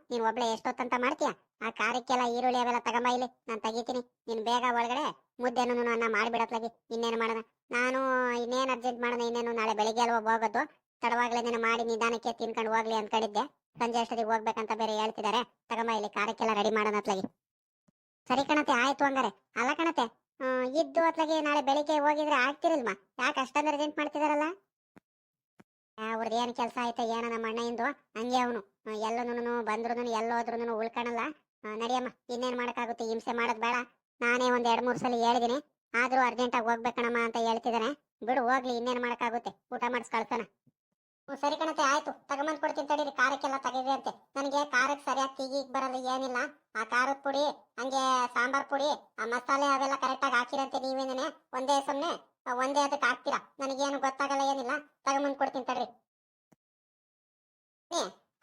Speaker 2: ನೀನ್ ಒಬ್ಳೆ ಎಷ್ಟೊತ್ತಂತ ಮಾಡ್ತೀಯ? ಆ ಖಾರಕ್ಕೆಲ್ಲ ಈರುಳ್ಳಿ ಅವೆಲ್ಲ ತಗೊಂಬ ಇಲ್ಲಿ, ನಾನು ತೆಗಿತೀನಿ. ನೀನ್ ಬೇಗ ಒಳಗಡೆ ಮುದ್ದೆನೂ ಅನ್ನ ಮಾಡ್ಬಿಡತ್ಲಾಗಿ. ಇನ್ನೇನು ಮಾಡೋಣ? ನಾನು ಇನ್ನೇನು ಅರ್ಜೆಂಟ್ ಮಾಡೋಣ, ಇನ್ನೇನು ನಾಳೆ ಬೆಳಿಗ್ಗೆ ಅಲ್ವಾ ಹೋಗೋದು. ತಡವಾಗ್ಲೇನೇನು ಮಾಡಿ ನಿಧಾನಕ್ಕೆ ತಿನ್ಕೊಂಡು ಹೋಗ್ಲಿ ಅನ್ಕೊಂಡಿದ್ದೆ. ಸಂಜೆ ಅಷ್ಟೊತ್ತಿಗೆ ಹೋಗ್ಬೇಕಂತ ಬೇರೆ ಹೇಳ್ತಿದ್ದಾರೆ. ತಗೊಂಬ ಇಲ್ಲಿ, ಖಾರಕ್ಕೆಲ್ಲ ರೆಡಿ ಮಾಡೋಣ ಅತ್ಲಾಗಿ. ಸರಿ ಕಣತೆ, ಆಯ್ತು ಹಂಗಾರೆ. ಅಲ್ಲ ಕಣತೆ, ಇದ್ದು ಅತ್ಲಾಗಿ ನಾಳೆ ಬೆಳಿಗ್ಗೆ ಹೋಗಿದ್ರೆ ಆಗ್ತಿರಲ್ವಾ? ಯಾಕೆ ಅಷ್ಟೊಂದು ಅರ್ಜೆಂಟ್ ಮಾಡ್ತಿದಾರಲ್ಲ? ಅವ್ರದ್ದು ಏನು ಕೆಲಸ ಆಯ್ತಾ ಏನೋ ನಮ್ಮ ಅಣ್ಣಂದು. ಹಂಗೆ ಅವನು ಎಲ್ಲನೂ ಬಂದ್ರು ಎಲ್ಲೋದ್ರು ಉಳ್ಕಣಲ್ಲ. ನಡಿಯಮ್ಮ, ಇನ್ನೇನ್ ಮಾಡಕ್ಕಾಗುತ್ತೆ? ಹಿಂಸೆ ಮಾಡೋದ್ ಬೇಡ. ನಾನೇ 1-2-3 ಸಲ ಹೇಳಿದೀನಿ, ಆದ್ರೂ ಅರ್ಜೆಂಟಾಗಿ ಹೋಗ್ಬೇಕಣಮ್ಮ ಅಂತ ಹೇಳ್ತಿದ್ದಾನೆ. ಬಿಡು ಹೋಗ್ಲಿ, ಇನ್ನೇನ್ ಮಾಡಕ್ಕಾಗುತ್ತೆ? ಊಟ ಮಾಡಿಸ್ ಕಳ್ಸೋಣ. ಸರಿ ಕಣತೆ, ಆಯ್ತು. ತಗೊಂಬಂದ್ ಕೊಡ್ತೀನಿ ತಡೀರಿ. ಖಾರಕ್ಕೆಲ್ಲ ತೆಗೀರಿ ಅಂತೆ. ನನಗೆ ಖಾರಕ್ಕೆ ಸರಿಯಾಗಿ ತೆಗೀಕ್ ಬರಲ್ಲ, ಏನಿಲ್ಲ. ಆ ಖಾರದ ಪುಡಿ, ಹಂಗೆ ಸಾಂಬಾರ್ ಪುಡಿ, ಆ ಮಸಾಲೆ ಅವೆಲ್ಲ ಕರೆಕ್ಟಾಗಿ ಹಾಕಿರಂತೆ. ನೀವೇನೇ ಒಂದೇ ಅದಕ್ಕೆ ಹಾಕ್ತೀರಾ? ನನಗೇನು ಗೊತ್ತಾಗಲ್ಲ, ಏನಿಲ್ಲ. ತಗೊಂಬಂದ್ ಕೊಡ್ತೀನಿ ತಡ್ರಿ.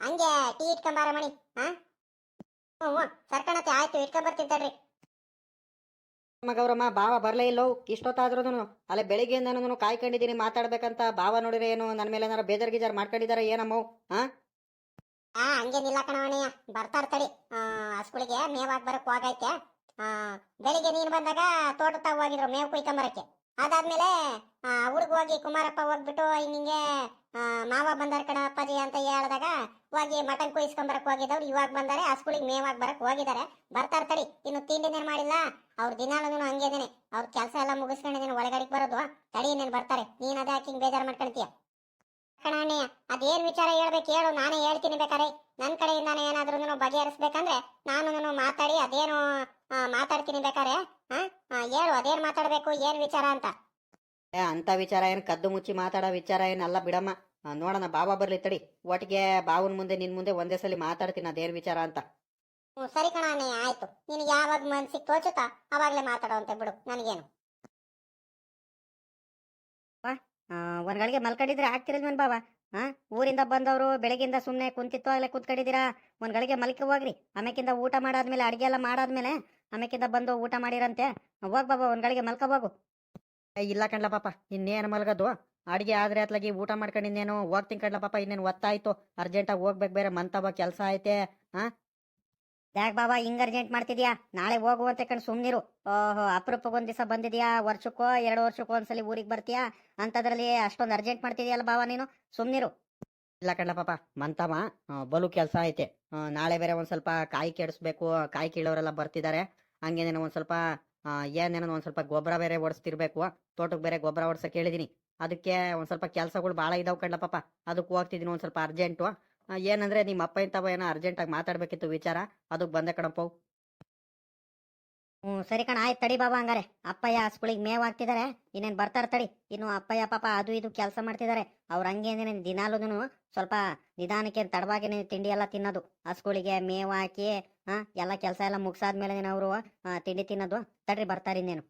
Speaker 2: ಹಂಗೆ ಟೀ ಇಟ್ಕೊಂಬಾರ ಮಣಿ. ಹಾ ಹ್ಞೂ ಸರ್ಕಣತೆ ಆಯ್ತು, ಇಟ್ಕೊಂಬರ್ತೀನಿ ತಡ್ರಿ.
Speaker 3: ಗೌರಮ್ಮ ಬಾವ ಬರ್ಲೇ ಇಲ್ಲೋ ಇಷ್ಟೊತ್ತಾದ್ರೂ ಅಲ್ಲೇ ಬೆಳಿಗ್ಗೆಯಿಂದನೂ ಕಾಯ್ಕೊಂಡಿದ್ದೀನಿ ಮಾತಾಡ್ಬೇಕಂತ. ಬಾವ ನೋಡಿದ್ರೆ ಏನು ನನ್ನ ಮೇಲೆ ಏನಾರ ಬೇಜಾರ್ ಗೀಜಾರ್ ಮಾಡ್ಕೊಂಡಿದಾರ ಏನಮ್ಮವ್? ಹಾ
Speaker 2: ಹಂಗೇನಿಲ್ಲ ಕಣವಣಯ್ಯ, ಬರ್ತಾರ ತಡಿ. ಹಸ್ಗಳಿಗೆ ಮೇವಾಗ್ ಬರಕ್ ಹೋಗೈತೆ. ಬೆಳಿಗ್ಗೆ ನೀನ್ ಬಂದಾಗ ತೋಟ ತಾವ್ ಹೋಗಿದ್ರು ಮೇವು ಕುಯ್ಕೊಂಬರಕ್ಕೆ. ಅದಾದ್ಮೇಲೆ ಹುಡುಗ ಹೋಗಿ ಕುಮಾರಪ್ಪ ಹೋಗ್ಬಿಟ್ಟು ಹಿಂಗೆ ಮಾವ ಬಂದಾರ ಕಣ ಅಪ್ಪಾಜಿ ಅಂತ ಹೇಳಿದಾಗ ಹೋಗಿ ಮಟನ್ ಕುಯ್ಸ್ಕೊಂಬರಕ್ ಹೋಗಿದ್ದವ್ರು ಇವಾಗ ಬಂದಾರೆ. ಹಸ್ಗಳಿಗೆ ಮೇವಾಗ್ ಬರಕ್ ಹೋಗಿದ್ದಾರೆ, ಬರ್ತಾರ ತಡಿ. ಇನ್ನು ತಿಂಡಿನೇನ್ ಮಾಡಿಲ್ಲ ಅವ್ರ ದಿನಾಲೂ ಹಂಗೇದೇನೆ, ಅವ್ರ ಕೆಲಸ ಎಲ್ಲ ಮುಗಿಸ್ಕೊಂಡಿದ್ದೀನಿ ಒಳಗಡೆಗೆ ಬರೋದು. ತಡಿ ಇನ್ನೇನು ಬರ್ತಾರೆ, ನೀನ್ ಅದೇ ಹಾಕಿ ಬೇಜಾರ್ ಮಾಡ್ಕೊಳ್ತೀಯ ಕಣಣ್ಣ. ಅದೇನ್ ವಿಚಾರ ಹೇಳ್ಬೇಕು ಹೇಳು, ನಾನೇ ಹೇಳ್ತೀನಿ ಬೇಕಾರೆ. ನನ್ನ ಕಡೆಯಿಂದಾನೆ ಏನಾದ್ರೂ ಬಗೆಹರಿಸ್ಬೇಕಂದ್ರೆ ನಾನು ಮಾತಾಡಿ ಅದೇನು ಮಾತಾಡ್ತೀನಿ ಬೇಕಾರೆ. ಹೇಳು ಅದೇನ್ ಮಾತಾಡ್ಬೇಕು, ಏನ್ ವಿಚಾರ ಅಂತ.
Speaker 3: ಅಂತ ವಿಚಾರ ಏನು ಕದ್ದು ಮುಚ್ಚಿ ಮಾತಾಡೋ ವಿಚಾರ ಏನಲ್ಲ ಬಿಡಮ್ಮ. ನೋಡೋಣ ಬಾವ ಬರ್ಲಿ ತಡಿ, ಒಟ್ಟಿಗೆ ಬಾವನ್ ಮುಂದೆ ನಿನ್ ಮುಂದೆ ಒಂದೇ ಸಲ ಮಾತಾಡ್ತೀನಿ ಅದೇನ್ ವಿಚಾರ ಅಂತ.
Speaker 2: ಸರಿ ಕಣಣ್ಣ, ಆಯ್ತು. ನಿನಗೆ ಯಾವಾಗ ಮನ್ಸಿಗೆ ತೋಚುತ್ತಾ ಅವಾಗ್ಲೇ ಮಾತಾಡುವಂತೆ ಬಿಡು, ನನಗೇನು.
Speaker 1: ಒಂದ್ಗಳಿಗೆ ಮಲ್ಕೊಂಡಿದ್ರೆ ಆಗ್ತಿರಲ್ವೇನ್ ಬಾವ? ಊರಿಂದ ಬಂದವರು ಬೆಳಗಿಂದ ಸುಮ್ಮನೆ ಕುಂತಿತ್ತೋ ಅಲ್ಲೇ ಕುತ್ಕೊಂಡಿದ್ದೀರಾ? ಒಂದ್ಗಳಿಗೆ ಮಲ್ಕೆ ಹೋಗ್ರಿ. ಆಮೇಕಿಂದ ಊಟ ಮಾಡಾದ್ಮೇಲೆ ಅಡಿಗೆ ಎಲ್ಲ ಮಾಡಾದ್ಮೇಲೆ ಆಮೇಕಿಂದ ಬಂದು ಊಟ ಮಾಡಿರಂತೆ. ಹೋಗ್ ಬಾಬಾ ಒಂದ್ಗಳಿಗೆ ಮಲ್ಕ ಹೋಗು.
Speaker 3: ಇಲ್ಲ ಕಣ್ಲ ಪಾಪ, ಇನ್ನೇನು ಮಲ್ಗದು? ಅಡಿಗೆ ಆದ್ರೆ ಅತ್ಲಾಗಿ ಊಟ ಮಾಡ್ಕೊಂಡಿನ್ನೇನು ಹೋಗ್ತೀನಿ ಕಣ್ಲ ಪಾಪ. ಇನ್ನೇನು ಒತ್ತಾಯ್ತು, ಅರ್ಜೆಂಟಾಗಿ ಹೋಗ್ಬೇಕು, ಬೇರೆ ಮಂತವ ಕೆಲಸ ಐತೆ.
Speaker 1: ಯಾಕೆ ಬಾಬಾ ಹಿಂಗ್ ಅರ್ಜೆಂಟ್ ಮಾಡ್ತಿದ್ಯಾ? ನಾಳೆ ಹೋಗುವಂತೆ ಕಣ್ ಸುಮ್ನಿರು. ಓಹೋ, ಅಪರೂಪಕ್ಕೊಂದ್ ದಿವಸ ಬಂದಿದ್ಯಾ, ವರ್ಷಕ್ಕೋ 2 ವರ್ಷಕ್ಕೋ ಒಂದ್ಸಲಿ ಊರಿಗೆ ಬರ್ತೀಯಾ ಅಂತದ್ರಲ್ಲಿ ಅಷ್ಟೊಂದು ಅರ್ಜೆಂಟ್ ಮಾಡ್ತಿದ್ಯಲ್ಲ ಬಾವ ನೀನು, ಸುಮ್ನಿರು.
Speaker 3: ಇಲ್ಲ ಕಣ್ಲ ಪಾಪ, ಮಂತವ ಬಲು ಕೆಲಸ ಐತೆ. ನಾಳೆ ಬೇರೆ ಒಂದ್ ಸ್ವಲ್ಪ ಕಾಯಿ ಕೆಡಿಸ್ಬೇಕು, ಕಾಯಿ ಕೀಳೋರೆಲ್ಲ ಬರ್ತಿದ್ದಾರೆ. ಹಂಗೇನೇನೋ ಒಂದ್ ಸ್ವಲ್ಪ ಏನೇನೋ ಒಂದ್ ಸ್ವಲ್ಪ ಗೊಬ್ಬರ ಬೇರೆ ಓಡಿಸ್ತಿರ್ಬೇಕು. ತೋಟಕ್ಕೆ ಬೇರೆ ಗೊಬ್ಬರ ಓಡಿಸಕ್ ಹೇಳಿದೀನಿ. ಅದಕ್ಕೆ ಒಂದ್ ಸ್ವಲ್ಪ ಕೆಲಸಗಳು ಭಾಳ ಇದಾವ್ ಕಣ್ಲ ಪಾಪ, ಅದಕ್ಕೆ ಹೋಗ್ತಿದ್ದೀನಿ ಒಂದ್ ಸ್ವಲ್ಪ ಅರ್ಜೆಂಟು. ಏನಂದ್ರೆ ನಿಮ್ಮ ಅಪ್ಪ ಇಂತವ ಏನೋ ಅರ್ಜೆಂಟಾಗಿ ಮಾತಾಡ್ಬೇಕಿತ್ತು ವಿಚಾರ, ಅದಕ್ಕೆ ಬಂದೆ ಕಣಪ್ಪ.
Speaker 1: ಸರಿ ಕಣ, ಆಯ್ತು ತಡಿ ಬಾಬಾ. ಹಂಗಾರೆ ಅಪ್ಪಯ್ಯ ಹಸ್ಗಳಿಗೆ ಮೇವ್ ಹಾಕ್ತಿದ್ದಾರೆ, ಇನ್ನೇನ್ ಬರ್ತಾರ ತಡಿ. ಇನ್ನು ಅಪ್ಪಯ್ಯ ಪಾಪ ಅದು ಇದು ಕೆಲಸ ಮಾಡ್ತಿದ್ದಾರೆ. ಅವ್ರ ಹಂಗೇನೇನು ದಿನಾಲೂನು ಸ್ವಲ್ಪ ನಿಧಾನಕ್ಕೆ ತಡವಾಗಿ ತಿಂಡಿ ಎಲ್ಲ ತಿನ್ನೋದು. ಹಸ್ಗಳಿಗೆ ಮೇವ್ ಹಾಕಿ ಎಲ್ಲ ಕೆಲಸ ಎಲ್ಲ ಮುಗಿಸಾದ್ಮೇಲೆ ಅವರು ತಿಂಡಿ ತಿನ್ನೋದು. ತಡ್ರಿ ಬರ್ತಾರೆ ಇನ್ನೇನು.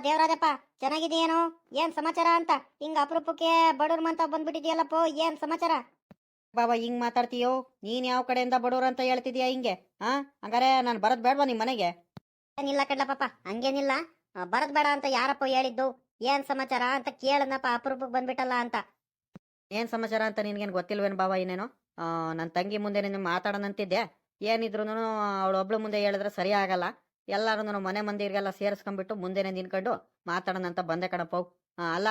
Speaker 1: ದೇವರಾಜಪ್ಪ ಚೆನ್ನಾಗಿದೆಯೇನು? ಏನ್ ಸಮಾಚಾರ ಅಂತ ಹಿಂಗ ಅಪರೂಪಕ್ಕೆ ಬಡವ್ರ ಮಂತ ಬಂದ್ಬಿಟ್ಟಿದ್ಯಲ್ಲಪ್ಪ, ಏನ್ ಸಮಾಚಾರ?
Speaker 3: ಬಾಬಾ ಹಿಂಗ್ ಮಾತಾಡ್ತೀಯೋ? ನೀನ್ ಯಾವ ಕಡೆಯಿಂದ ಬಡವ್ರು ಅಂತ ಹೇಳ್ತಿದ್ಯಾ ಹಿಂಗೆ? ಹಂಗಾರೆ ನಾನು ಬರದ್ ಬೇಡವಾ ನಿಮ್ ಮನೆಗೆ?
Speaker 1: ಏನಿಲ್ಲ ಕಡ್ಲ ಪಾಪ, ಹಂಗೇನಿಲ್ಲ. ಬರದ್ ಬೇಡ ಅಂತ ಯಾರಪ್ಪ ಹೇಳಿದ್ದು? ಏನ್ ಸಮಾಚಾರ ಅಂತ ಕೇಳನಪ್ಪ, ಅಪರೂಪಕ್ಕೆ ಬಂದ್ಬಿಟ್ಟಲ್ಲ ಅಂತ.
Speaker 3: ಏನ್ ಸಮಾಚಾರ ಅಂತ ನಿನ್ಗೇನು ಗೊತ್ತಿಲ್ವೇನು ಬಾಬಾ? ಇನ್ನೇನು ನನ್ನ ತಂಗಿ ಮುಂದೆ ನೀನು ಮಾತಾಡೋಣಂತಿದ್ದೆ. ಏನಿದ್ರು ಅವಳು ಒಬ್ಳು ಮುಂದೆ ಹೇಳಿದ್ರೆ ಸರಿ ಆಗಲ್ಲ. ಎಲ್ಲಾರು ಮನೆ ಮಂದಿರಿಗೆಲ್ಲ ಸೇರಿಸ್ಕೊಂಡ್ಬಿಟ್ಟು ಮುಂದೆನೆ ನಿನ್ಕೊಂಡು ಮಾತಾಡೋಣಂತ ಬಂದೆ ಕಣಪ್ಪ. ಅಲ್ಲ,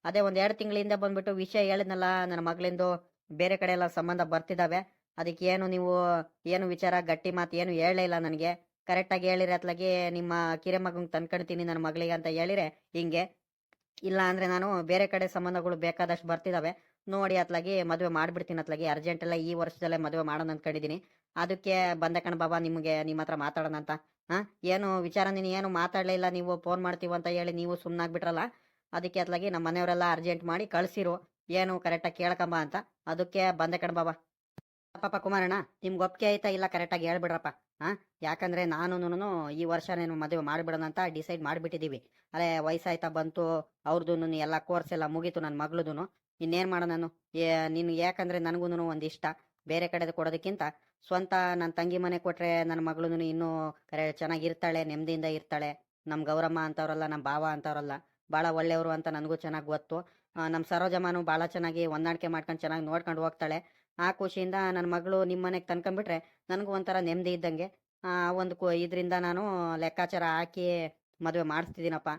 Speaker 3: ಅದೇ ಒಂದ್ 2 ತಿಂಗಳ ಹಿಂದೆ ಬಂದ್ಬಿಟ್ಟು ವಿಷಯ ಹೇಳಿದ್ನಲ್ಲ, ನನ್ನ ಮಗಳಿಂದು ಬೇರೆ ಕಡೆ ಎಲ್ಲ ಸಂಬಂಧ ಬರ್ತಿದಾವೆ. ಅದಕ್ಕೆ ನೀವು ಏನು ವಿಚಾರ ಗಟ್ಟಿ ಮಾತು ಏನು ಹೇಳಲೇ ಇಲ್ಲ ನನಗೆ. ಕರೆಕ್ಟಾಗಿ ಹೇಳಿರಿ ಅತ್ಲಾಗಿ ನಿಮ್ಮ ಕಿರೆ ಮಗಂಗೆ ತಂದ್ಕೊಳ್ತೀನಿ ನನ್ನ ಮಗಳಿಗೆ ಅಂತ ಹೇಳಿರೆ ಹಿಂಗೆ. ಇಲ್ಲ ಅಂದ್ರೆ ನಾನು ಬೇರೆ ಕಡೆ ಸಂಬಂಧಗಳು ಬೇಕಾದಷ್ಟು ಬರ್ತಿದಾವೆ ನೋಡಿ ಅತ್ಲಾಗಿ ಮದುವೆ ಮಾಡ್ಬಿಡ್ತೀನಿ. ಅತ್ಲಾಗಿ ಅರ್ಜೆಂಟ್ ಎಲ್ಲ ಈ ವರ್ಷದಲ್ಲೇ ಮದುವೆ ಮಾಡೋಣ ಅಂದ್ಕೊಂಡಿದ್ದೀನಿ. ಅದಕ್ಕೆ ಬಂದೆ ಕಣ ಬಾಬಾ ನಿಮಗೆ, ನಿಮ್ಮ ಹತ್ರ ಮಾತಾಡೋಣ ಅಂತ. ಏನು ವಿಚಾರ? ನೀನು ಏನು ಮಾತಾಡಲೇ ಇಲ್ಲ, ನೀವು ಫೋನ್ ಮಾಡ್ತೀವಿ ಅಂತ ಹೇಳಿ ನೀವು ಸುಮ್ಮನಾಗ್ಬಿಟ್ರಲ್ಲ. ಅದಕ್ಕೆ ಅತ್ಲಾಗಿ ನಮ್ಮ ಮನೆಯವರೆಲ್ಲ ಅರ್ಜೆಂಟ್ ಮಾಡಿ ಕಳಿಸಿರು, ಏನು ಕರೆಕ್ಟಾಗಿ ಕೇಳ್ಕೊಂಬ ಅಂತ. ಅದಕ್ಕೆ ಬಂದೆ ಕಣ ಬಾಬಾ. ಪಾಪ ಕುಮಾರಣ್ಣ, ನಿಮ್ಗೆ ಒಪ್ಪಿಗೆ ಆಯ್ತಾ ಇಲ್ಲ ಕರೆಕ್ಟಾಗಿ ಹೇಳ್ಬಿಡ್ರಪ್ಪ. ಯಾಕಂದ್ರೆ ನಾನು ಈ ವರ್ಷ ನೀನು ಮದುವೆ ಮಾಡಿಬಿಡೋಣ ಅಂತ ಡಿಸೈಡ್ ಮಾಡಿಬಿಟ್ಟಿದ್ದೀವಿ. ಅಲ್ಲೇ ವಯಸ್ಸಾಯ್ತಾ ಬಂತು, ಅವ್ರದ್ದು ಎಲ್ಲ ಕೋರ್ಸ್ ಎಲ್ಲ ಮುಗೀತು ನನ್ನ ಮಗಳದು. ಇನ್ನೇನು ಮಾಡೋಣ ನಾನು? ನೀನು ಯಾಕಂದ್ರೆ ನನಗೂ ಒಂದಿಷ್ಟ ಬೇರೆ ಕಡೆದು ಕೊಡೋದಕ್ಕಿಂತ ಸ್ವಂತ ನನ್ನ ತಂಗಿ ಮನೆ ಕೊಟ್ರೆ ನನ್ನ ಮಗಳು ಇನ್ನೂ ಚೆನ್ನಾಗಿರ್ತಾಳೆ, ನೆಮ್ಮದಿಯಿಂದ ಇರ್ತಾಳೆ. ನಮ್ಮ ಗೌರಮ್ಮ ಅಂತವ್ರಲ್ಲ, ನಮ್ಮ ಭಾವ ಅಂತವ್ರಲ್ಲ, ಭಾಳ ಒಳ್ಳೆಯವರು ಅಂತ ನನಗೂ ಚೆನ್ನಾಗಿ ಗೊತ್ತು. ನಮ್ಮ ಸರೋಜಮ್ಮನು ಭಾಳ ಚೆನ್ನಾಗಿ ಹೊಂದಾಣಿಕೆ ಮಾಡ್ಕೊಂಡು ಚೆನ್ನಾಗಿ ನೋಡ್ಕೊಂಡು ಹೋಗ್ತಾಳೆ. ಆ ಖುಷಿಯಿಂದ ನನ್ನ ಮಗಳು ನಿಮ್ಮ ಮನೆಗೆ ತಂದ್ಕೊಂಡ್ಬಿಟ್ರೆ ನನಗೂ ಒಂಥರ ನೆಮ್ಮದಿ ಇದ್ದಂಗೆ. ಒಂದು ಇದರಿಂದ ನಾನು ಲೆಕ್ಕಾಚಾರ ಹಾಕಿ ಮದುವೆ ಮಾಡಿಸ್ತಿದ್ದೀನಪ್ಪ.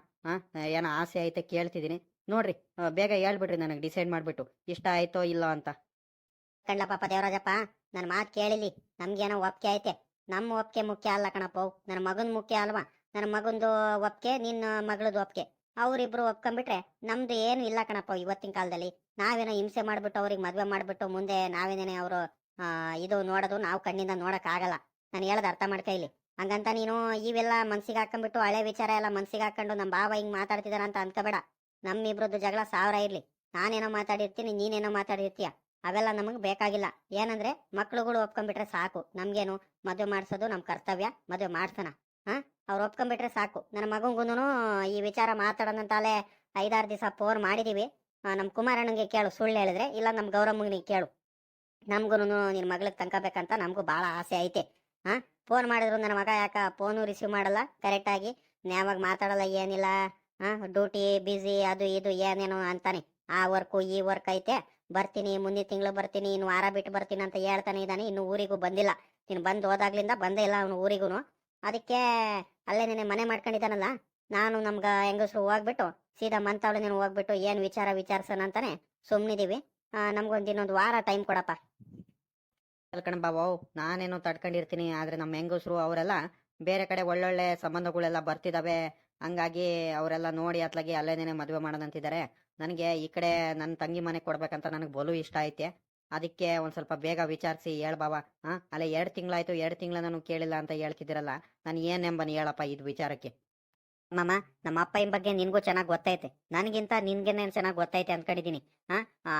Speaker 3: ಏನೋ ಆಸೆ ಐತೆ ಕೇಳ್ತಿದ್ದೀನಿ ನೋಡ್ರಿ. ಬೇಗ ಹೇಳ್ಬಿಡ್ರಿ ನನಗೆ, ಡಿಸೈಡ್ ಮಾಡಿಬಿಟ್ಟು ಇಷ್ಟ ಆಯ್ತೋ ಇಲ್ಲೋ ಅಂತ.
Speaker 1: ಕಂಡ್ಲ ಪಾಪ ದೇವರಾಜಪ್ಪ, ನನ್ನ ಮಾತು ಕೇಳಿಲಿ. ನಮ್ಗೇನೋ ಒಪ್ಪಿಗೆ ಐತೆ, ನಮ್ಮ ಒಪ್ಪಿಗೆ ಮುಖ್ಯ ಅಲ್ಲ ಕಣಪ್ಪ, ನನ್ನ ಮಗನ್ ಮುಖ್ಯ ಅಲ್ವಾ? ನನ್ನ ಮಗಂದು ಒಪ್ಪಿಗೆ, ನಿನ್ನ ಮಗಳದು ಒಪ್ಪಿಗೆ, ಅವರಿಬ್ರು ಒಪ್ಕೊಂಡ್ಬಿಟ್ರೆ ನಮ್ದು ಏನು ಇಲ್ಲ ಕಣಪ್ಪ. ಇವತ್ತಿನ ಕಾಲದಲ್ಲಿ ನಾವೇನೋ ಹಿಂಸೆ ಮಾಡ್ಬಿಟ್ಟು ಅವ್ರಿಗೆ ಮದ್ವೆ ಮಾಡ್ಬಿಟ್ಟು ಮುಂದೆ ನಾವೇನೇನೆ ಅವರು ಇದು ನೋಡೋದು ನಾವು ಕಣ್ಣಿಂದ ನೋಡಕ್ ಆಗಲ್ಲ. ನಾನು ಹೇಳೋದು ಅರ್ಥ ಮಾಡ್ಕ ಇಲ್ಲಿ. ಹಂಗಂತ ನೀನು ಇವೆಲ್ಲ ಮನ್ಸಿಗೆ ಹಾಕೊಂಡ್ಬಿಟ್ಟು ಹಳೆ ವಿಚಾರ ಎಲ್ಲ ಮನ್ಸಿಗೆ ಹಾಕೊಂಡು ನಮ್ಮ ಭಾವ ಹಿಂಗ್ ಮಾತಾಡ್ತಿದಾರ ಅಂತ ಅನ್ಕೋಬೇಡ. ನಮ್ಮಿಬ್ರದ್ದು ಜಗಳ 1000 ಇರ್ಲಿ, ನಾನೇನೋ ಮಾತಾಡಿರ್ತೀನಿ, ನೀನೇನೋ ಮಾತಾಡಿರ್ತೀಯ, ಅವೆಲ್ಲ ನಮಗೆ ಬೇಕಾಗಿಲ್ಲ. ಏನಂದ್ರೆ ಮಕ್ಳುಗಳು ಒಪ್ಕೊಂಡ್ಬಿಟ್ರೆ ಸಾಕು. ನಮ್ಗೇನು ಮದುವೆ ಮಾಡ್ಸೋದು ನಮ್ ಕರ್ತವ್ಯ, ಮದುವೆ ಮಾಡ್ಸೋಣ. ಅವ್ರು ಒಪ್ಕೊಂಡ್ಬಿಟ್ರೆ ಸಾಕು. ನನ್ನ ಮಗಂಗೂನು ಈ ವಿಚಾರ ಮಾತಾಡೋಣಂತಾಲೆ 5-6 ದಿವಸ ಫೋನ್ ಮಾಡಿದೀವಿ. ನಮ್ಮ ಕುಮಾರಣ್ಣಂಗೆ ಕೇಳು ಸುಳ್ಳು ಹೇಳಿದ್ರೆ, ಇಲ್ಲ ನಮ್ಮ ಗೌರಮ್ಮನಿಗೆ ಕೇಳು. ನಮ್ಗೂ ನಿನ್ನ ಮಗಳಿಗೆ ತನ್ಕೋಬೇಕಂತ ನಮಗೂ ಭಾಳ ಆಸೆ ಐತೆ. ಫೋನ್ ಮಾಡಿದ್ರು ನನ್ನ ಮಗ ಯಾಕ ಫೋನು ರಿಸೀವ್ ಮಾಡಲ್ಲ ಕರೆಕ್ಟಾಗಿ, ಯಾವಾಗ ಮಾತಾಡಲ್ಲ, ಏನಿಲ್ಲ, ಡ್ಯೂಟಿ ಬಿಸಿ ಅದು ಇದು ಏನೇನೋ ಅಂತಾನೆ. ಆ ವರ್ಕು ಈ ವರ್ಕ್ ಐತೆ, ಬರ್ತೀನಿ ಮುಂದಿನ ತಿಂಗಳು ಬರ್ತೀನಿ, ಇನ್ನು ವಾರ ಬಿಟ್ಟು ಬರ್ತೀನಿ ಅಂತ ಹೇಳ್ತಾನೆ ಇದ್ದಾನೆ. ಇನ್ನು ಊರಿಗೂ ಬಂದಿಲ್ಲ. ನೀನು ಬಂದು ಹೋದಾಗ್ಲಿಂದ ಬಂದೇ ಇಲ್ಲ ಅವನು ಊರಿಗೂ. ಅದಕ್ಕೆ ಅಲ್ಲೇ ನೆನೆ ಮನೆ ಮಾಡ್ಕೊಂಡಿದ್ದಾನಲ್ಲ, ನಾನು ನಮ್ಗ ಹೆಂಗಸ್ರು ಹೋಗ್ಬಿಟ್ಟು ಸೀದಾ ಮಂತಾವಳಿ ನೀನು ಹೋಗ್ಬಿಟ್ಟು ಏನು ವಿಚಾರ ವಿಚಾರಿಸೋಣ ಅಂತಾನೆ ಸುಮ್ಮನಿದ್ದೀವಿ. ನಮ್ಗೊಂದು ಇನ್ನೊಂದು ವಾರ ಟೈಮ್ ಕೊಡಪ್ಪ.
Speaker 3: ಕಣ್ ಬಾಬು, ನಾನೇನೋ ತಡ್ಕೊಂಡಿರ್ತೀನಿ, ಆದ್ರೆ ನಮ್ಮ ಹೆಂಗಸ್ರು ಅವರೆಲ್ಲ ಬೇರೆ ಕಡೆ ಒಳ್ಳೊಳ್ಳೆ ಸಂಬಂಧಗಳೆಲ್ಲ ಬರ್ತಿದಾವೆ. ಹಂಗಾಗಿ ಅವರೆಲ್ಲ ನೋಡಿ ಅತ್ಲಾಗಿ ಅಲ್ಲೇನೇನೆ ಮದುವೆ ಮಾಡೋದಂತಿದ್ದಾರೆ. ನನಗೆ ಈ ಕಡೆ ನನ್ನ ತಂಗಿ ಮನೆ ಕೊಡ್ಬೇಕಂತ ನನಗೆ ಬಲು ಇಷ್ಟ ಐತೆ. ಅದಕ್ಕೆ ಒಂದ್ ಸ್ವಲ್ಪ ಬೇಗ ವಿಚಾರಿಸಿ ಹೇಳ್ ಬಾವ. ಅಲ್ಲೇ 2 ತಿಂಗಳಾಯ್ತು, 2 ತಿಂಗಳ ನಾನು ಕೇಳಿಲ್ಲ ಅಂತ ಹೇಳ್ತಿದ್ದೀರಲ್ಲ, ನಾನು ಏನೆಂಬನಿ ಹೇಳಪ್ಪ ಇದು ವಿಚಾರಕ್ಕೆ.
Speaker 1: ಮಾಮ, ನಮ್ಮ ಅಪ್ಪಯ್ಯನ ಬಗ್ಗೆ ನಿನ್ಗೂ ಚೆನ್ನಾಗಿ ಗೊತ್ತೈತೆ, ನನಗಿಂತ ನಿನ್ಗೆನೇ ಚೆನ್ನಾಗಿ ಗೊತ್ತೈತೆ ಅನ್ಕೊಂಡಿದೀನಿ.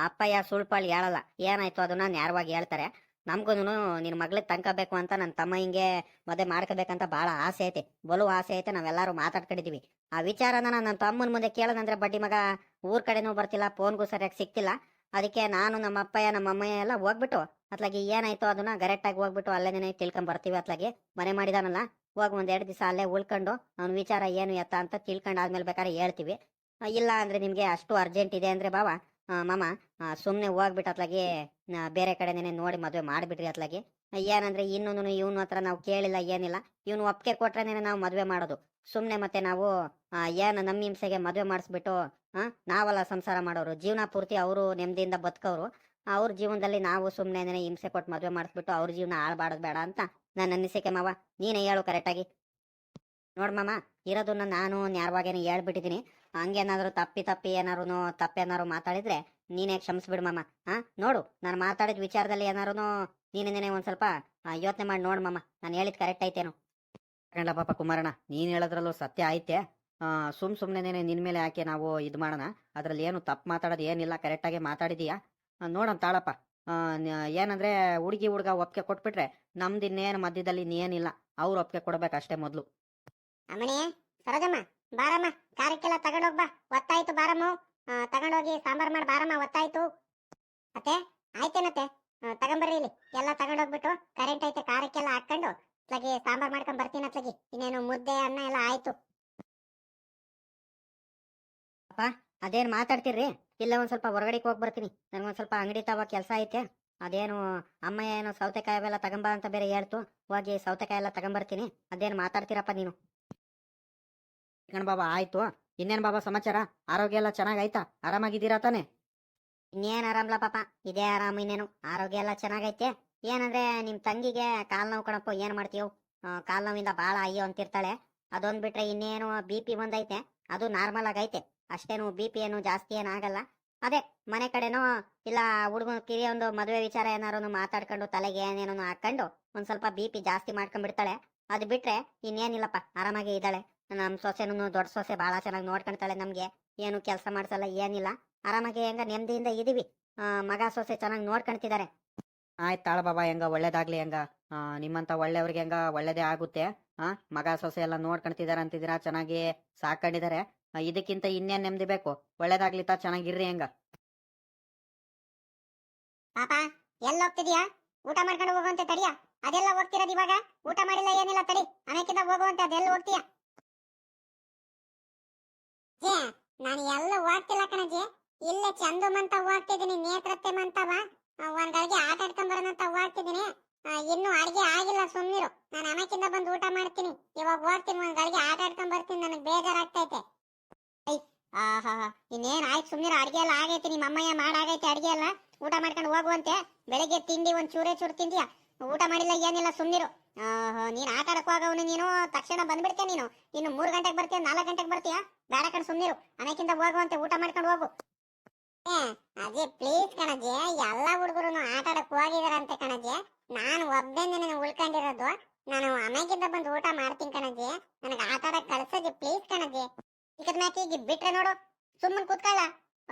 Speaker 1: ಅಪ್ಪಯ್ಯ ಸುಳ್ಪಾಳು ಹೇಳಲ್ಲ, ಏನಾಯ್ತು ಅದನ್ನ ನೇರವಾಗಿ ಹೇಳ್ತಾರೆ. ನಮ್ಗೂ ನಿನ್ನ ಮಗಳಿಗೆ ತನ್ಕೋಬೇಕು ಅಂತ ನನ್ನ ತಮ್ಮ ಹಿಂಗೆ ಮದುವೆ ಮಾಡ್ಕೋಬೇಕಂತ ಭಾಳ ಆಸೆ ಐತೆ, ಬಲು ಆಸೆ ಐತೆ. ನಾವೆಲ್ಲರೂ ಮಾತಾಡ್ಕೊಂಡಿದೀವಿ. ಆ ವಿಚಾರನ ನನ್ನ ತಮ್ಮನ ಮುಂದೆ ಕೇಳೋದಂದ್ರೆ ಬಡ್ಡಿ ಮಗ ಊರ್ ಕಡೆನೂ ಬರ್ತಿಲ್ಲ, ಫೋನ್ಗೂ ಸರಿಯಾಗಿ ಸಿಕ್ತಿಲ್ಲ. ಅದಕ್ಕೆ ನಾನು ನಮ್ಮ ಅಪ್ಪಯ್ಯ ನಮ್ಮ ಅಮ್ಮಯ್ಯ ಎಲ್ಲ ಹೋಗ್ಬಿಟ್ಟು ಅತ್ಲಾಗಿ ಏನಾಯ್ತು ಅದನ್ನ ಕರೆಕ್ಟಾಗಿ ಹೋಗ್ಬಿಟ್ಟು ಅಲ್ಲೇನೇ ತಿಳ್ಕೊಂಡ್ ಬರ್ತೀವಿ. ಅತ್ಲಾಗಿ ಮನೆ ಮಾಡಿದಾನಲ್ಲ, ಹೋಗಿ 1-2 ದಿವಸ ಅಲ್ಲೇ ಉಳ್ಕೊಂಡು ಅವ್ನ ವಿಚಾರ ಏನು ಎತ್ತ ಅಂತ ತಿಳ್ಕೊಂಡು ಆದ್ಮೇಲೆ ಬೇಕಾದ್ರೆ ಹೇಳ್ತೀವಿ. ಇಲ್ಲ ಅಂದ್ರೆ ನಿಮ್ಗೆ ಅಷ್ಟು ಅರ್ಜೆಂಟ್ ಇದೆ ಅಂದ್ರೆ ಬಾವ, ಮಾಮ, ಸುಮ್ಮನೆ ಹೋಗ್ಬಿಟ್ಟು ಅತ್ಲಾಗಿ ಬೇರೆ ಕಡೆನೇ ನೋಡಿ ಮದುವೆ ಮಾಡಿಬಿಡ್ರಿ. ಅತ್ಲಾಗಿ ಏನಂದ್ರೆ ಇನ್ನೂ ಇವನು ಹತ್ರ ನಾವು ಕೇಳಿಲ್ಲ, ಏನಿಲ್ಲ. ಇವನು ಒಪ್ಪಿಗೆ ಕೊಟ್ರೇನೆ ನಾವು ಮದುವೆ ಮಾಡೋದು. ಸುಮ್ಮನೆ ಮತ್ತೆ ನಾವು ಏನು ನಮ್ಮ ಹಿಂಸೆಗೆ ಮದುವೆ ಮಾಡಿಸ್ಬಿಟ್ಟು ನಾವೆಲ್ಲ ಸಂಸಾರ ಮಾಡೋರು, ಜೀವನ ಪೂರ್ತಿ ಅವರು ನೆಮ್ಮದಿಯಿಂದ ಬದುಕೋರು. ಅವ್ರ ಜೀವನದಲ್ಲಿ ನಾವು ಸುಮ್ಮನೆ ಹಿಂಸೆ ಕೊಟ್ಟು ಮದುವೆ ಮಾಡಿಸ್ಬಿಟ್ಟು ಅವ್ರ ಜೀವನ ಹಾಳ್ಬಾಡೋದು ಬೇಡ ಅಂತ ನನ್ನ ಅನಿಸಿಕೆ ಮಾವ. ನೀನೇ ಹೇಳು ಕರೆಕ್ಟಾಗಿ. ನೋಡ್ ಮಾಮ, ಇರೋದನ್ನ ನಾನು ನ್ಯಾರವಾಗೇನೆ ಹೇಳ್ಬಿಟ್ಟಿದ್ದೀನಿ. ಹಂಗೇನಾದ್ರು ತಪ್ಪಿ ಏನಾರು ತಪ್ಪೇನಾರು ಮಾತಾಡಿದ್ರೆ ನೀನೇ ಕ್ಷಮಿಸ್ಬಿಡು ಮಾಮ. ನೋಡು, ನಾನು ಮಾತಾಡಿದ ವಿಚಾರದಲ್ಲಿ ಏನಾರು ನೀನೇನೇ ಒಂದ್ ಸ್ವಲ್ಪ ಯೋಚನೆ ಮಾಡಿ ನೋಡು ಮಾಮ, ನಾನು ಹೇಳಿದ್ ಕರೆಕ್ಟ್ ಐತೇನು.
Speaker 3: ಕಂಡ ಪಾಪ ಕುಮಾರಣ್ಣ, ನೀನ್ ಹೇಳೋದ್ರಲ್ಲೂ ಸತ್ಯ ಐತೆ. ಸುಮ್ನೆ ನಿನ್ ಮೇಲೆ ಯಾಕೆ ನಾವು ಇದು ಮಾಡೋಣ, ಅದ್ರಲ್ಲಿ ಏನು ತಪ್ಪು ಮಾತಾಡೋದು ಏನಿಲ್ಲ, ಕರೆಕ್ಟಾಗಿ ಮಾತಾಡಿದೀಯಾ. ನೋಡೋಣ ತಾಳಪ್ಪ. ಏನಂದ್ರೆ ಹುಡುಗಿ ಹುಡುಗ ಒಪ್ಪಿಗೆ ಕೊಟ್ಬಿಟ್ರೆ ನಮ್ದು ಇನ್ನೇನು ಮಧ್ಯದಲ್ಲಿ ಇನ್ನೇನಿಲ್ಲ, ಅವ್ರು ಒಪ್ಪಿಗೆ ಕೊಡ್ಬೇಕಷ್ಟೇ ಮೊದಲು.
Speaker 2: ಅಮ್ಮಣಿ, ಸರೋಜಮ್ಮ, ಬಾರಮ್ಮ, ಕಾರ್ಯಕ್ಕೆಲ್ಲ ತಗೊಂಡೋಗ್ ಬಾ, ಒತ್ತಾಯ್ತು. ಬಾರಮ್ಮ, ತಗೊಂಡೋಗಿ ಸಾಂಬಾರ್ ಮಾಡಿ ಬಾರಮ್ಮ, ಒತ್ತಾಯ್ತು. ಅತ್ತೆ ಆಯ್ತೇನತ್ತೆ, ತಗೊಂಬರ್ರಿ ಇಲ್ಲಿ ಎಲ್ಲ ತಗೊಂಡೋಗ್ಬಿಟ್ಟು. ಕರೆಂಟ್ ಐತೆ, ಕಾರ್ಯಕ್ಕೆಲ್ಲ ಹಾಕೊಂಡು ಅತ್ಲಾಗಿ ಸಾಂಬಾರ್ ಮಾಡ್ಕೊಂಡ್ ಬರ್ತೀನಿ. ಅತ್ಲಾಗಿ ಇನ್ನೇನು ಮುದ್ದೆ ಅನ್ನ ಎಲ್ಲ ಆಯ್ತು.
Speaker 1: ಅಪ್ಪ, ಅದೇನ್ ಮಾತಾಡ್ತಿರ್ರಿ? ಇಲ್ಲ ಒಂದ್ ಸ್ವಲ್ಪ ಹೊರಗಡೆಗೆ ಹೋಗಿ ಬರ್ತೀನಿ, ನನ್ಗೊಂದ್ ಸ್ವಲ್ಪ ಅಂಗಡಿ ತವ ಕೆಲಸ ಐತೆ. ಅದೇನು ಅಮ್ಮಯ್ಯ ಏನೋ ಸೌತೆಕಾಯಿ ಅವೆಲ್ಲ ತಗೊಂಬ ಅಂತ ಬೇರೆ ಹೇಳ್ತು, ಹೋಗಿ ಸೌತೆಕಾಯಿ ಎಲ್ಲ ತಗೊಂಬರ್ತೀನಿ. ಅದೇನು ಮಾತಾಡ್ತೀರಪ್ಪ ನೀನು?
Speaker 3: ಕಣ್ ಬಾಬಾ, ಆಯ್ತು. ಇನ್ನೇನ್ ಬಾಬಾ ಸಮಾಚಾರ? ಆರೋಗ್ಯ ಎಲ್ಲ ಚೆನ್ನಾಗೈತಾ? ಆರಾಮಾಗಿದ್ದೀರಾ ತಾನೆ?
Speaker 1: ಇನ್ನೇನ್ ಆರಾಮ್ಲ ಪಾಪ, ಇದೇ ಆರಾಮ್. ಇನ್ನೇನು ಆರೋಗ್ಯ ಎಲ್ಲ ಚೆನ್ನಾಗೈತೆ. ಏನಂದ್ರೆ ನಿಮ್ ತಂಗಿಗೆ ಕಾಲ್ ನೋವು ಕಣಪ್ಪ, ಏನ್ ಮಾಡ್ತೀವ್? ಕಾಲ್ ನೋವಿಂದ ಬಾಳ ಅಯ್ಯೋ ಅಂತಿರ್ತಾಳೆ. ಅದೊಂದ್ ಬಿಟ್ರೆ ಇನ್ನೇನು BP ಬಂದೈತೆ, ಅದು ನಾರ್ಮಲ್ ಆಗೈತೆ. ಅಷ್ಟೇನು BP ಏನು ಜಾಸ್ತಿ ಏನಾಗಲ್ಲ. ಅದೇ ಮನೆ ಕಡೆನೋ ಇಲ್ಲ ಹುಡುಗನ ಕಿರಿಯೊಂದು ಮದುವೆ ವಿಚಾರ ಏನಾರು ಮಾತಾಡ್ಕೊಂಡು ತಲೆಗೆ ಏನೇನೋ ಹಾಕೊಂಡು ಒಂದ್ ಸ್ವಲ್ಪ BP ಜಾಸ್ತಿ ಮಾಡ್ಕೊಂಡ್ಬಿಡ್ತಾಳೆ. ಅದು ಬಿಟ್ರೆ ಇನ್ನೇನಿಲ್ಲಪ್ಪ, ಆರಾಮಾಗಿ ಇದ್ದಾಳೆ. ನಮ್ ಸೊಸೆನೂ ದೊಡ್ಡ ಸೊಸೆ ಭಾಳ ಚೆನ್ನಾಗಿ ನೋಡ್ಕೊಂತಾಳೆ. ನಮ್ಗೆ ಏನು ಕೆಲಸ ಮಾಡ್ಸಲ್ಲ, ಏನಿಲ್ಲ. ಆರಾಮಾಗಿ ಹೆಂಗ ನೆಮ್ಮದಿಯಿಂದ ಇದೀವಿ. ಮಗ ಸೊಸೆ ಚೆನ್ನಾಗಿ ನೋಡ್ಕೊಂತಿದ್ದಾರೆ.
Speaker 3: ಆಯ್ತು ತಾಳ ಬಾಬಾ, ಹೆಂಗ ಒಳ್ಳೇದಾಗ್ಲಿ. ಹೆಂಗ ನಿಮ್ಮಂತ ಒಳ್ಳೆಯವ್ರಿಗೆ ಹೆಂಗ ಒಳ್ಳೇದೇ ಆಗುತ್ತೆ. ಮಗ ಸೊಸೆ ಎಲ್ಲ ನೋಡ್ಕೊಂತಿದಾರ ಅಂತಿದ್ದೀರಾ, ಚೆನ್ನಾಗಿ ಸಾಕೊಂಡಿದ್ದಾರೆ. ಇದಕ್ಕಿಂತ ಇನ್ನೇನ್ ನೆಮ್ಮದಿ ಬೇಕು? ಒಳ್ಳೇದಾಗ್ಲಿ ತಾ, ಚೆನ್ನಾಗಿರ್ರಿ. ಹೆಂಗ
Speaker 2: ಪಾಪ ಎಲ್ಲ ಹೋಗ್ತಿದ್ಯಾ? ಊಟ ಮಾಡ್ಕೊಂಡು ಹೋಗುವಂತೆ ತಡಿಯ. ಅದೆಲ್ಲ ಹೋಗ್ತಿರೋದು ಇವಾಗ, ಊಟ ಮಾಡಿಲ್ಲ ಏನಿಲ್ಲ, ತಡಿ. ಅನೇಕಿಂದ ಹೋಗುವಂತೆ ಅದೆಲ್ಲ ಹೋಗ್ತೀಯ? ನಾನು ಎಲ್ಲ ಹೋಗ್ತಿಲ್ಲ ಕಣಜಿ, ಇಲ್ಲೇ ಚಂದು ಮಂತ ಹೋಗ್ತಿದ್ದೀನಿ, ನೇತ್ರತ್ತೆ ಮಂತವ ಒಂದ್ ಗಳಿಗೆ ಆಟ ಆಡ್ಕೊಂಡ್ ಬರೋಣಂತ ಹೋಗ್ತಿದ್ದೀನಿ. ಇನ್ನು ಅಡ್ಗೆ ಆಗಿಲ್ಲ, ಸುಮ್ನಿರು. ನಾನು ಅಮೇಕಿಂದ ಬಂದು ಊಟ ಮಾಡ್ತೀನಿ. ಇವಾಗ ಹೋಗ್ತೀನಿ, ಒಂದ್ ಗಳಿಗೆ ಆಟ ಆಡ್ಕೊಂಡ್ ಬರ್ತೀನಿ, ನನಗೆ ಬೇಜಾರಾಗ್ತೈತೆ. ಆಹಾ, ಇನ್ನೇನ್ ಆಯ್ತು, ಸುಮ್ನಿರು. ಅಡ್ಗೆ ಎಲ್ಲ ಆಗೈತಿ, ನಿಮ್ಮ ಅಮ್ಮಯ್ಯ ಮಾಡಾಗೈತೆ ಅಡ್ಗೆ ಎಲ್ಲ. ಊಟ ಮಾಡ್ಕೊಂಡು ಹೋಗುವಂತೆ. ಬೆಳಿಗ್ಗೆ ತಿಂಡಿ ಒಂದ್ ಚೂರೇ ಚೂರು ತಿಂದಿಯಾ? ಊಟ ಮಾಡಿಲ್ಲ ಏನಿಲ್ಲ, ಸುಮ್ನಿರು. ನೀನ್ ಆಟ ಆಡಕ್ ಹೋಗವನು, ನೀನು ತಕ್ಷಣ ಬಂದ್ಬಿಡ್ತೇನೆ. ನೀನು ಇನ್ನು 3 ಗಂಟೆಗೆ ಬರ್ತೀಯ, 4 ಗಂಟೆಗೆ ಬರ್ತೀಯಾ? ಬೇಡ ಕಣ್, ಸುಮ್ನಿರು. ಅನೇಕಿಂದ ಹೋಗುವಂತೆ, ಊಟ ಮಾಡ್ಕೊಂಡು ಹೋಗು. ಅದೇ ಪ್ಲೀಸ್ ಕಣಜಿ, ಎಲ್ಲ ಹುಡುಗರು ಆಟ ಆಡಕ್ ಹೋಗಿದಾರಂತೆ ಕಣಜಿ. ನಾನು ಒಬ್ಬನೇ ಉಳ್ಕೊಂಡಿರೋದು. ನಾನು ಅಮೇಕಿಂದ ಬಂದು ಊಟ ಮಾಡ್ತೀನಿ ಕಣಜಿ. ನನಗೆ ಆಟ ಆಡಕ್ ಕಳ್ಸಜಿ, ಪ್ಲೀಸ್ ಕಣಜಿ. ಚಿಕ್ಕದ ಮ್ಯಾಕಿಗೆ ಬಿಟ್ರೆ ನೋಡು, ಸುಮ್ಮನೆ ಕೂತ್ಕೊಳ್ಳ.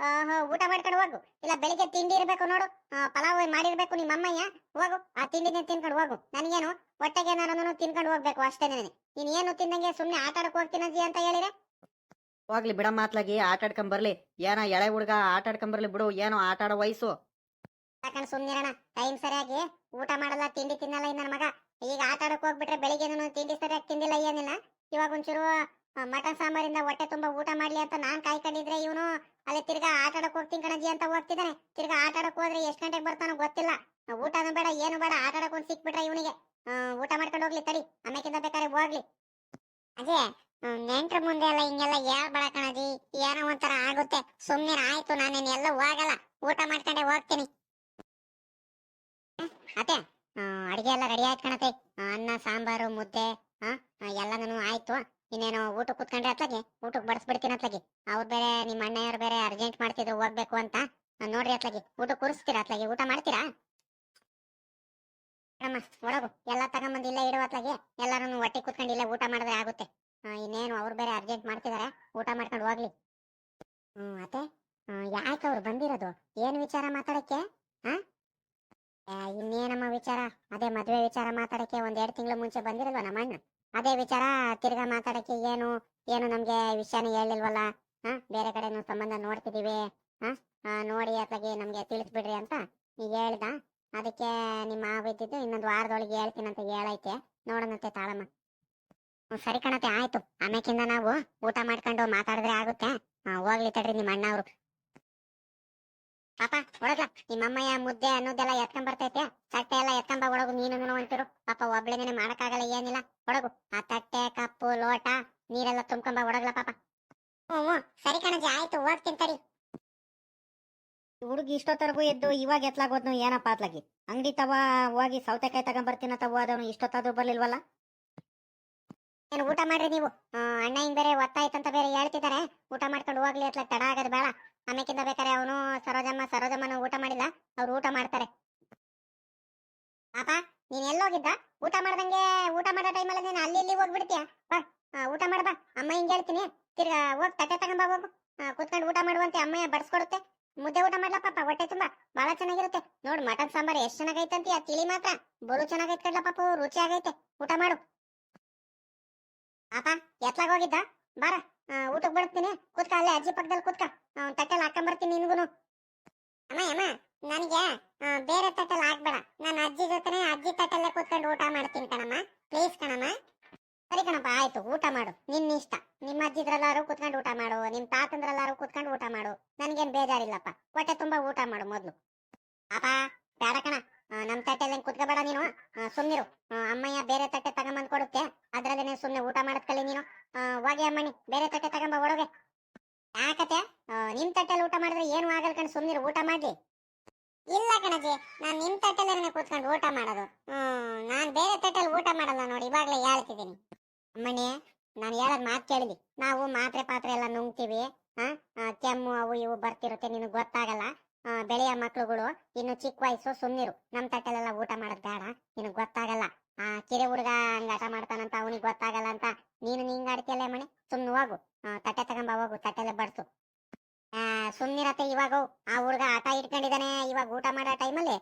Speaker 2: ಊಟ ಮಾಡ್ಕೊಂಡು ಹೋಗು. ಇಲ್ಲ ಬೆಳಿಗ್ಗೆ ತಿಂಡಿ ಇರ್ಬೇಕು ನೋಡು, ಪಲಾವ್ ಮಾಡಿರ್ಬೇಕು ನಿಮ್ಮ ಅಮ್ಮಯ್ಯ. ಹೋಗು, ಆ ತಿಂಡಿನೇ ತಿನ್ಕೊಂಡು ಹೋಗು. ನನಗೇನು ಹೊಟ್ಟೆಗೆ ಏನಾರು ತಿನ್ಕೊಂಡು ಹೋಗ್ಬೇಕು ಅಷ್ಟೇ. ನೀನ್ ಏನು ತಿಂದಂಗೆ ಸುಮ್ನೆ ಆಟ ಆಡಕ್ ಹೋಗ್ತೀನಜ್ಜಿ ಅಂತ ಹೇಳಿದ್ರೆ
Speaker 3: ಹೋಗ್ಲಿ ಬಿಡ ಮಾತ್ಲಾಗಿ ಆಟ ಆಡ್ಕೊಂಡ್ ಬರ್ಲಿ. ಏನೋ ಎಳೆ ಹುಡ್ಗ ಆಟ ಆಡ್ಕೊಂಡ್ ಬರ್ಲಿ ಬಿಡು, ಏನೋ ಆಟ ಆಡೋ ವಯಸ್ಸು.
Speaker 2: ಯಾಕಂದ್ ಸುಮ್ನಿರಣ, ಟೈಮ್ ಸರಿಯಾಗಿ ಊಟ ಮಾಡಲ್ಲ, ತಿಂಡಿ ತಿನ್ನಲ್ಲ ಈ ನನ್ನ ಮಗ. ಈಗ ಆಟ ಆಡಕ್ ಹೋಗ್ಬಿಟ್ರೆ ಬೆಳಿಗ್ಗೆನು ತಿಂಡಿ ಸರಿಯಾಗಿ ತಿಂದಿಲ್ಲ, ಏನಿಲ್ಲ. ಇವಾಗ ಒಂಚೂರು ಮಟನ್ ಸಾಂಬಾರಿಂದ ಹೊಟ್ಟೆ ತುಂಬಾ ಊಟ ಮಾಡ್ಲಿ ಅಂತ ನಾನ್ ಕಾಯ್ಕೊಂಡಿದ್ರೆ ಇವನು ಅಲ್ಲಿ ತಿರ್ಗಾ ಆಟ ಆಡಕ್ ಹೋಗ್ತೀನಿ ಕಣಜಿ ಅಂತ ಹೋಗ್ತಿದ್ದಾನೆ. ತಿರ್ಗಾ ಆಟ ಆಡಕ್ ಹೋದ್ರೆ ಎಷ್ಟ್ ಗಂಟೆಗೆ ಬರ್ತಾನೋ ಗೊತ್ತಿಲ್ಲ. ಊಟನೂ ಬೇಡ ಏನು ಬೇಡ, ಆಟ ಆಡಕ್ ಒಂದ್ ಸಿಕ್ಬಿಟ್ರೆ ಇವನಿಗೆ ಊಟ ಮಾಡ್ಕೊಂಡು ಹೋಗ್ಲಿ ತಡಿ, ಆಮೇಕಿಂದ ಬೇಕಾದ್ರೆ ಹೋಗ್ಲಿ. ಅದೇ ನೆಂಟ್ರ ಮುಂದೆ ಎಲ್ಲ ಹಿಂಗೆಲ್ಲ ಹೇಳ್ಬೇಡ ಕಣಜಿ, ಏನೋ ಒಂಥರ ಆಗುತ್ತೆ. ಸುಮ್ನೆ ಆಯ್ತು, ನಾನೇನ್ ಎಲ್ಲ ಹೋಗಲ್ಲ, ಊಟ ಮಾಡ್ಕೊಂಡೆ ಹೋಗ್ತೀನಿ. ಅತ್ತೆ ಅಡಿಗೆ ಎಲ್ಲ ರೆಡಿ ಆಯ್ತು ಕಣತೆ. ಅನ್ನ ಸಾಂಬಾರು ಮುದ್ದೆ ಎಲ್ಲಾನು ಆಯ್ತು. ಇನ್ನೇನು ಊಟ ಕುತ್ಕೊಂಡ್ರೆ ಅತ್ಲಾಗೆ ಊಟಕ್ಕೆ ಬಡಿಸ್ಬಿಡ್ತೀನಿ ಅತ್ಲಾಗೆ. ಅವ್ರು ಬೇರೆ ನಿಮ್ಮ ಅಣ್ಣಯ್ಯವ್ರು ಬೇರೆ ಅರ್ಜೆಂಟ್ ಮಾಡ್ತಿದ್ರು ಹೋಗ್ಬೇಕು ಅಂತ. ನೋಡ್ರಿ ಅತ್ಲಾಗೆ ಊಟ ಕೂರಿಸ್ತೀರಾ ಅತ್ಲಾಗೆ, ಊಟ ಮಾಡ್ತೀರಾ? ಅಮ್ಮ ಒಳಗು ಎಲ್ಲ ತಗೊಂಬಂದು ಇಲ್ಲೇ ಇಡುವ ಅತ್ಲಾಗೆ, ಎಲ್ಲಾರು ಹೊಟ್ಟೆ ಕುತ್ಕೊಂಡು ಇಲ್ಲೇ ಊಟ ಮಾಡಿದ್ರೆ ಆಗುತ್ತೆ. ಇನ್ನೇನು ಅವ್ರು ಬೇರೆ ಅರ್ಜೆಂಟ್ ಮಾಡ್ತಿದಾರೆ, ಊಟ ಮಾಡ್ಕೊಂಡು ಹೋಗ್ಲಿ. ಅತ್ತೆ ಯಾಕೆ ಅವ್ರು ಬಂದಿರೋದು? ಏನ್ ವಿಚಾರ ಮಾತಾಡಕ್ಕೆ? ಇನ್ನೇನಮ್ಮ ವಿಚಾರ, ಅದೇ ಮದ್ವೆ ವಿಚಾರ ಮಾತಾಡಕ್ಕೆ 1-2 ತಿಂಗಳು ಮುಂಚೆ ಬಂದಿರಲ್ವ ನಮ್ಮ ಅಣ್ಣ. ಅದೇ ವಿಚಾರ ತಿರ್ಗಾ ಮಾತಾಡಕ್ಕೆ. ಏನು ಏನು ನಮ್ಗೆ ವಿಷಯನ ಹೇಳಿಲ್ವಲ್ಲ, ಬೇರೆ ಕಡೆನು ಸಂಬಂಧ ನೋಡ್ತಿದೀವಿ, ನೋಡಿ ಅತ್ಲಾಗೆ ನಮ್ಗೆ ತಿಳಿಸ್ಬಿಡ್ರಿ ಅಂತ ಈಗ ಹೇಳ್ದ. ಅದಕ್ಕೆ ನಿಮ್ಮ ಮಾವ ಇದ್ದಿದ್ದು ಇನ್ನೊಂದು ವಾರದೊಳಗೆ ಹೇಳ್ತೀನಂತ ಹೇಳೈತೆ, ನೋಡೋಣಂತೆ ತಾಳಮ್ಮ. ಸರಿ ಕಣತೆ ಆಯ್ತು, ಆಮೇಕಿಂದ ನಾವು ಊಟ ಮಾಡ್ಕೊಂಡು ಮಾತಾಡಿದ್ರೆ ಆಗುತ್ತೆ. ಹೋಗ್ಲಿ ತಡ್ರಿ ನಿಮ್ಮ ಅಣ್ಣ ಅವರು. ಪಾಪ ಒಳಗ ನಿಮ್ಮಮ್ಮಯ್ಯ ಮುದ್ದೆ ಅನ್ನೋದೆಲ್ಲ ಎತ್ಕೊಂಡ್ ಬರ್ತೈತೆ, ತಟ್ಟೆ ಎಲ್ಲ ಎತ್ಕೊಂಬ ಒಳಗು. ನೀನು ಅಂತಿರು ಪಾಪ, ಒಬ್ಳೇನೆ ಮಾಡಕ್ಕಾಗಲ್ಲ, ಏನಿಲ್ಲ. ಒಳಗು ಆ ತಟ್ಟೆ ಕಪ್ಪು ಲೋಟ ನೀರೆಲ್ಲ ತುಂಬ್ಕೊಂಬ ಒಳಗ್ಲ ಪಾಪ. ಹ್ಞೂ ಸರಿ ಕಣಜಿ ಆಯ್ತು, ಹೋಗ್ತೀನಿ ತಡಿ.
Speaker 1: ಹುಡುಗಿ ಇಷ್ಟೊತ್ತರೆಗೂ ಎದ್ದು ಇವಾಗ ಎತ್ಲಾಗೋದ್ನು ಏನಪ್ಪ ಅತ್ಲಾಗಿ? ಅಂಗಡಿ ತವ ಹೋಗಿ ಸೌತೆಕಾಯಿ ತಗೊಂಬರ್ತೀನಂತ ಹೋದವನು ಇಷ್ಟೊತ್ತಾದ್ರೂ ಬರ್ಲಿಲ್ವಲ್ಲ?
Speaker 2: ಏನು ಊಟ ಮಾಡ್ರಿ ನೀವು? ಅಣ್ಣ ಹಿಂಗ್ ಬೇರೆ ಒತ್ತಾಯ್ತಂತ ಬೇರೆ ಹೇಳ್ತಿದ್ದಾರೆ, ಊಟ ಮಾಡ್ಕೊಂಡು ಹೋಗ್ಲಿ ಅತ್ಲಾಗ ತಡ ಆಗೋದು ಬೇಡ. ಆಮೇಕಿಂದ ಬೇಕಾರೆ ಅವನು ಸರೋಜಮ್ಮನ ಊಟ ಮಾಡಿಲ್ಲ, ಅವ್ರು ಊಟ ಮಾಡ್ತಾರೆ. ಪಾಪ ನೀನ್ ಎಲ್ಲೋಗಿದ್ದ? ಊಟ ಮಾಡ್ದಂಗೆ ಊಟ ಮಾಡೋ ಟೈಮಲ್ಲಿ ನೀನು ಅಲ್ಲಿ ಇಲ್ಲಿ ಹೋಗ್ಬಿಡ್ತೀಯ? ಬಾ ಊಟ ಮಾಡ್ಬಾ, ಅಮ್ಮ ಹಿಂಗ್ ಹೇಳ್ತೀನಿ. ತಿರ್ಗಾ ಹೋಗ್ ತಟ್ಟೆ ತಗೊಂಬ, ಹೋಗು ಕುತ್ಕೊಂಡು ಊಟ ಮಾಡುವಂತೆ, ಅಮ್ಮಯ್ಯ ಬಡ್ಸ್ಕೊಡುತ್ತೆ. ಮುದ್ದೆ ಊಟ ಮಾಡ್ಲಾ ಪಾಪ, ಹೊಟ್ಟೆ ತುಂಬಾ ಬಹಳ ಚೆನ್ನಾಗಿರುತ್ತೆ. ನೋಡು ಮಟನ್ ಸಾಂಬಾರ್ ಎಷ್ಟ್ ಚೆನ್ನಾಗೈತಂತಿ, ಆ ತಿಳಿ ಮಾತ್ರ ಬಲು ಚೆನ್ನಾಗೈತ್ ಕಡ್ಲ ಪಾಪ, ರುಚಿ ಆಗೈತೆ. ಊಟ ಮಾಡು ಪಾಪ. ಎತ್ಲಾಗ ಹೋಗಿದ್ದ? ಬಾರ ಊಟಕ್ಕೆ ಬಡಿಸ್ತೀನಿ, ಕುತ್ಕ ಅಲ್ಲೇ ಅಜ್ಜಿ ಪಕ್ಕದಲ್ಲಿ ಕುತ್ಕ, ತಟ್ಟೆಲ್ ಹಾಕೊಂಬರ್ತೀನಿ ನಿನ್ಗುನು. ಅಮ್ಮ ನನಗೆ ಬೇರೆ ತಟ್ಟೆಲ್ ಹಾಕ್ಬೇಡ, ನಾನು ಅಜ್ಜಿ ಜೊತೆನೆ ಅಜ್ಜಿ ತಟ್ಟೆಲ್ಲೇ ಕುತ್ಕೊಂಡು ಊಟ ಮಾಡ್ತೀನಿ ಕಣಮ್ಮ, ಪ್ಲೀಸ್ ಕಣಮ್ಮ. ಸರಿ ಕಣಪ್ಪ ಆಯ್ತು, ಊಟ ಮಾಡು, ನಿನ್ನ ಇಷ್ಟ. ನಿಮ್ಮ ಅಜ್ಜಿದ್ರೆಲ್ಲಾರು ಕುತ್ಕೊಂಡು ಊಟ ಮಾಡು, ನಿಮ್ ತಾತಂದ್ರೆಲ್ಲಾರು ಕುತ್ಕೊಂಡು ಊಟ ಮಾಡು, ನನ್ಗೇನ್ ಬೇಜಾರಿಲ್ಲಪ್ಪ. ಹೊಟ್ಟೆ ತುಂಬಾ ಊಟ ಮಾಡು ಮೊದ್ಲು. ಪಾಪ ಬೇಡ ಕಣ, ನಮ್ ತಟ್ಟೆಲ್ಲ ಕುತ್ಕೋಬೇಡ ನೀನು, ಸುಮ್ನಿರು. ಅಮ್ಮಯ್ಯ ಬೇರೆ ತಟ್ಟೆ ತಗೊಂಬಂದ್ ಕೊಡುತ್ತೆ, ಅದ್ರಲ್ಲೇನೆ ಸುಮ್ನೆ ಊಟ ಮಾಡದ್ ಕಲಿ ನೀನು. ಹೋಗಿ ಅಮ್ಮನಿ ಬೇರೆ ತಟ್ಟೆ ತಗೊಂಬ ಒಳಗೆ. ಯಾಕತೆ ನಿಮ್ ತಟ್ಟೆಲ್ಲಿ ಊಟ ಮಾಡಿದ್ರೆ ಏನು ಆಗಲ್ ಕಣ್, ಸುಮ್ನಿರು, ಊಟ ಮಾಡ್ಲಿ. ಇಲ್ಲ ಕಣಜಿ, ನಾನ್ ನಿಮ್ ತಟ್ಟೆಲ್ಲೇ ಕೂತ್ಕೊಂಡು ಊಟ ಮಾಡೋದು. ನಾನ್ ಬೇರೆ ತಟ್ಟೆಲ್ಲಿ ಊಟ ಮಾಡಲ್ಲ ನೋಡಿ, ಇವಾಗ್ಲೇ ಹೇಳ್ತಿದ್ದೀನಿ. ಅಮ್ಮಣ್ಣಿ ನಾನು ಹೇಳೋದ್ ಮಾತು ಕೇಳಿದಿ, ನಾವು ಮಾತ್ರೆ ಪಾತ್ರೆ ಎಲ್ಲ ನುಂಗ್ತೀವಿ, ಕೆಮ್ಮು ಅವು ಇವು ಬರ್ತಿರುತ್ತೆ, ನಿನಗ್ ಗೊತ್ತಾಗಲ್ಲ. ಬೆಳೆಯ ಮಕ್ಳುಗಳು ಇನ್ನು ಚಿಕ್ಕ ವಯಸ್ಸು, ಸುಮ್ನಿರು. ನಮ್ ತಟ್ಟೆಲೆಲ್ಲ ಊಟ ಮಾಡೋದ್ ಬೇಡ, ನಿನಗ್ ಗೊತ್ತಾಗಲ್ಲ. ಕಿರೆ ಹುಡುಗ ಹಂಗ ಆಟ ಮಾಡ್ತಾನಂತ ಅವನಿಗೆ ಗೊತ್ತಾಗಲ್ಲ ಅಂತ ನೀನು ಹಿಂಗ ಆಡ್ತಿಯಲ್ಲ ಮಣಿ, ಸುಮ್ನೆ ಹೋಗು, ತಟ್ಟೆ ತಗೊಂಬ ಹೋಗು, ತಟ್ಟೆಲೆ ಬಡ್ಸು. ಸುಮ್ನಿರತ್ತೆ. ಇವಾಗ ಆ ಹುಡುಗ ಆಟ ಇಟ್ಕೊಂಡಿದ್ದಾನೆ, ಇವಾಗ ಊಟ ಮಾಡೋ ಟೈಮಲ್ಲಿ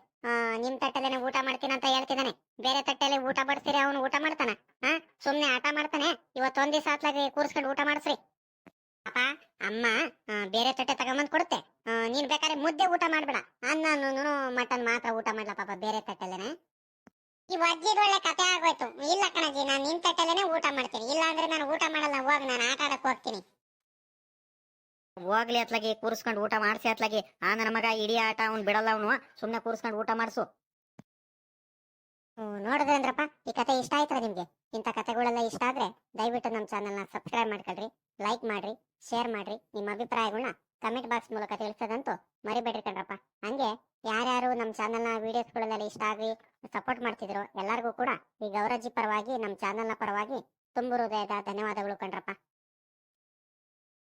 Speaker 2: ನಿಮ್ ತಟ್ಟೆಲೇನೆ ಊಟ ಮಾಡ್ತೀನಿ ಅಂತ ಹೇಳ್ತಿದ್ದಾನೆ. ಬೇರೆ ತಟ್ಟೆಲೆ ಊಟ ಬಡ್ಸಿರಿ, ಅವನು ಊಟ ಮಾಡ್ತಾನ? ಸುಮ್ನೆ ಆಟ ಮಾಡ್ತಾನೆ. ಇವತ್ತೊಂದ್ ದಿವಸ ಆತ್ಲಾಗಿ ಕೂರ್ಸ್ಕೊಂಡು ಊಟ ಮಾಡಿಸ್ರಿ. ಪಾಪ ಅಮ್ಮ ಬೇರೆ ತಟ್ಟೆ ತಗೊಂಬಂದ್ ಕೊಡುತ್ತೆ, ನೀನ್ ಬೇಕಾದ್ರೆ ಮುದ್ದೆ ಊಟ ಮಾಡ್ಬೇಡ, ಅನ್ನ ಮಟನ್ ಮಾತ್ರ ಊಟ ಮಾಡ್ಲಾ ಪಾಪ ಬೇರೆ ತಟ್ಟೆಲೇನೆ. ಈ ಅಜ್ಜಿದ್ ಒಳ್ಳೆ ಕತೆ ಆಗೋಯ್ತು. ಇಲ್ಲ ಕಣಜಿ, ನಾನ್ ನಿಮ್ ತಟ್ಟೆಲೇನೆ ಊಟ ಮಾಡ್ತೀನಿ, ಇಲ್ಲ ಅಂದ್ರೆ ನಾನು ಊಟ ಮಾಡಲ್ಲ, ಹೋಗ್ ನಾನು ಆಟ ಆಡಕ್ ಹೋಗ್ತೀನಿ.
Speaker 1: ಹೋಗ್ಲಿ ಅತ್ಲಾಗಿ, ಕೂರಿಸ್ಕೊಂಡು ಊಟ ಮಾಡ್ಸಿ ಅತ್ಲಾಗಿ. ನನ್ನ ಮಗ ಇಡೀ ಆಟ ಅವ್ನು ಬಿಡಲ್ಲ, ಅವನು ಸುಮ್ನೆ ಕೂರಿಸ್ಕೊಂಡು ಊಟ ಮಾಡಿಸು.
Speaker 2: ನೋಡಿದ್ರೇನ್ರಪ್ಪ, ಈ ಕತೆ ಇಷ್ಟ ಆಯ್ತಲ್ಲ ನಿಮ್ಗೆ? ಇಂಥ ಕತೆಗಳೆಲ್ಲ ಇಷ್ಟ ಆದ್ರೆ ದಯವಿಟ್ಟು ನಮ್ಮ ಚಾನೆಲ್ನ ಸಬ್ಸ್ಕ್ರೈಬ್ ಮಾಡ್ಕೊಳ್ರಿ, ಲೈಕ್ ಮಾಡ್ರಿ, ಶೇರ್ ಮಾಡ್ರಿ. ನಿಮ್ಮ ಅಭಿಪ್ರಾಯಗಳನ್ನ ಕಮೆಂಟ್ ಬಾಕ್ಸ್ ಮೂಲಕ ತಿಳಿಸೋದಂತೂ ಮರಿಬೇಡ್ರಿ ಕಣ್ರಪ್ಪ. ಹಂಗೆ ಯಾರ್ಯಾರು ನಮ್ಮ ಚಾನೆಲ್ನ ವಿಡಿಯೋಸ್ಗಳೆಲ್ಲ ಇಷ್ಟ ಆಗಿ ಸಪೋರ್ಟ್ ಮಾಡ್ತಿದ್ರು ಎಲ್ಲರಿಗೂ ಕೂಡ ಈ ಗೌರಜ್ಜಿ ಪರವಾಗಿ, ನಮ್ಮ ಚಾನೆಲ್ನ ಪರವಾಗಿ ತುಂಬು ಹೃದಯದ ಧನ್ಯವಾದಗಳು ಕಣ್ರಪ್ಪ.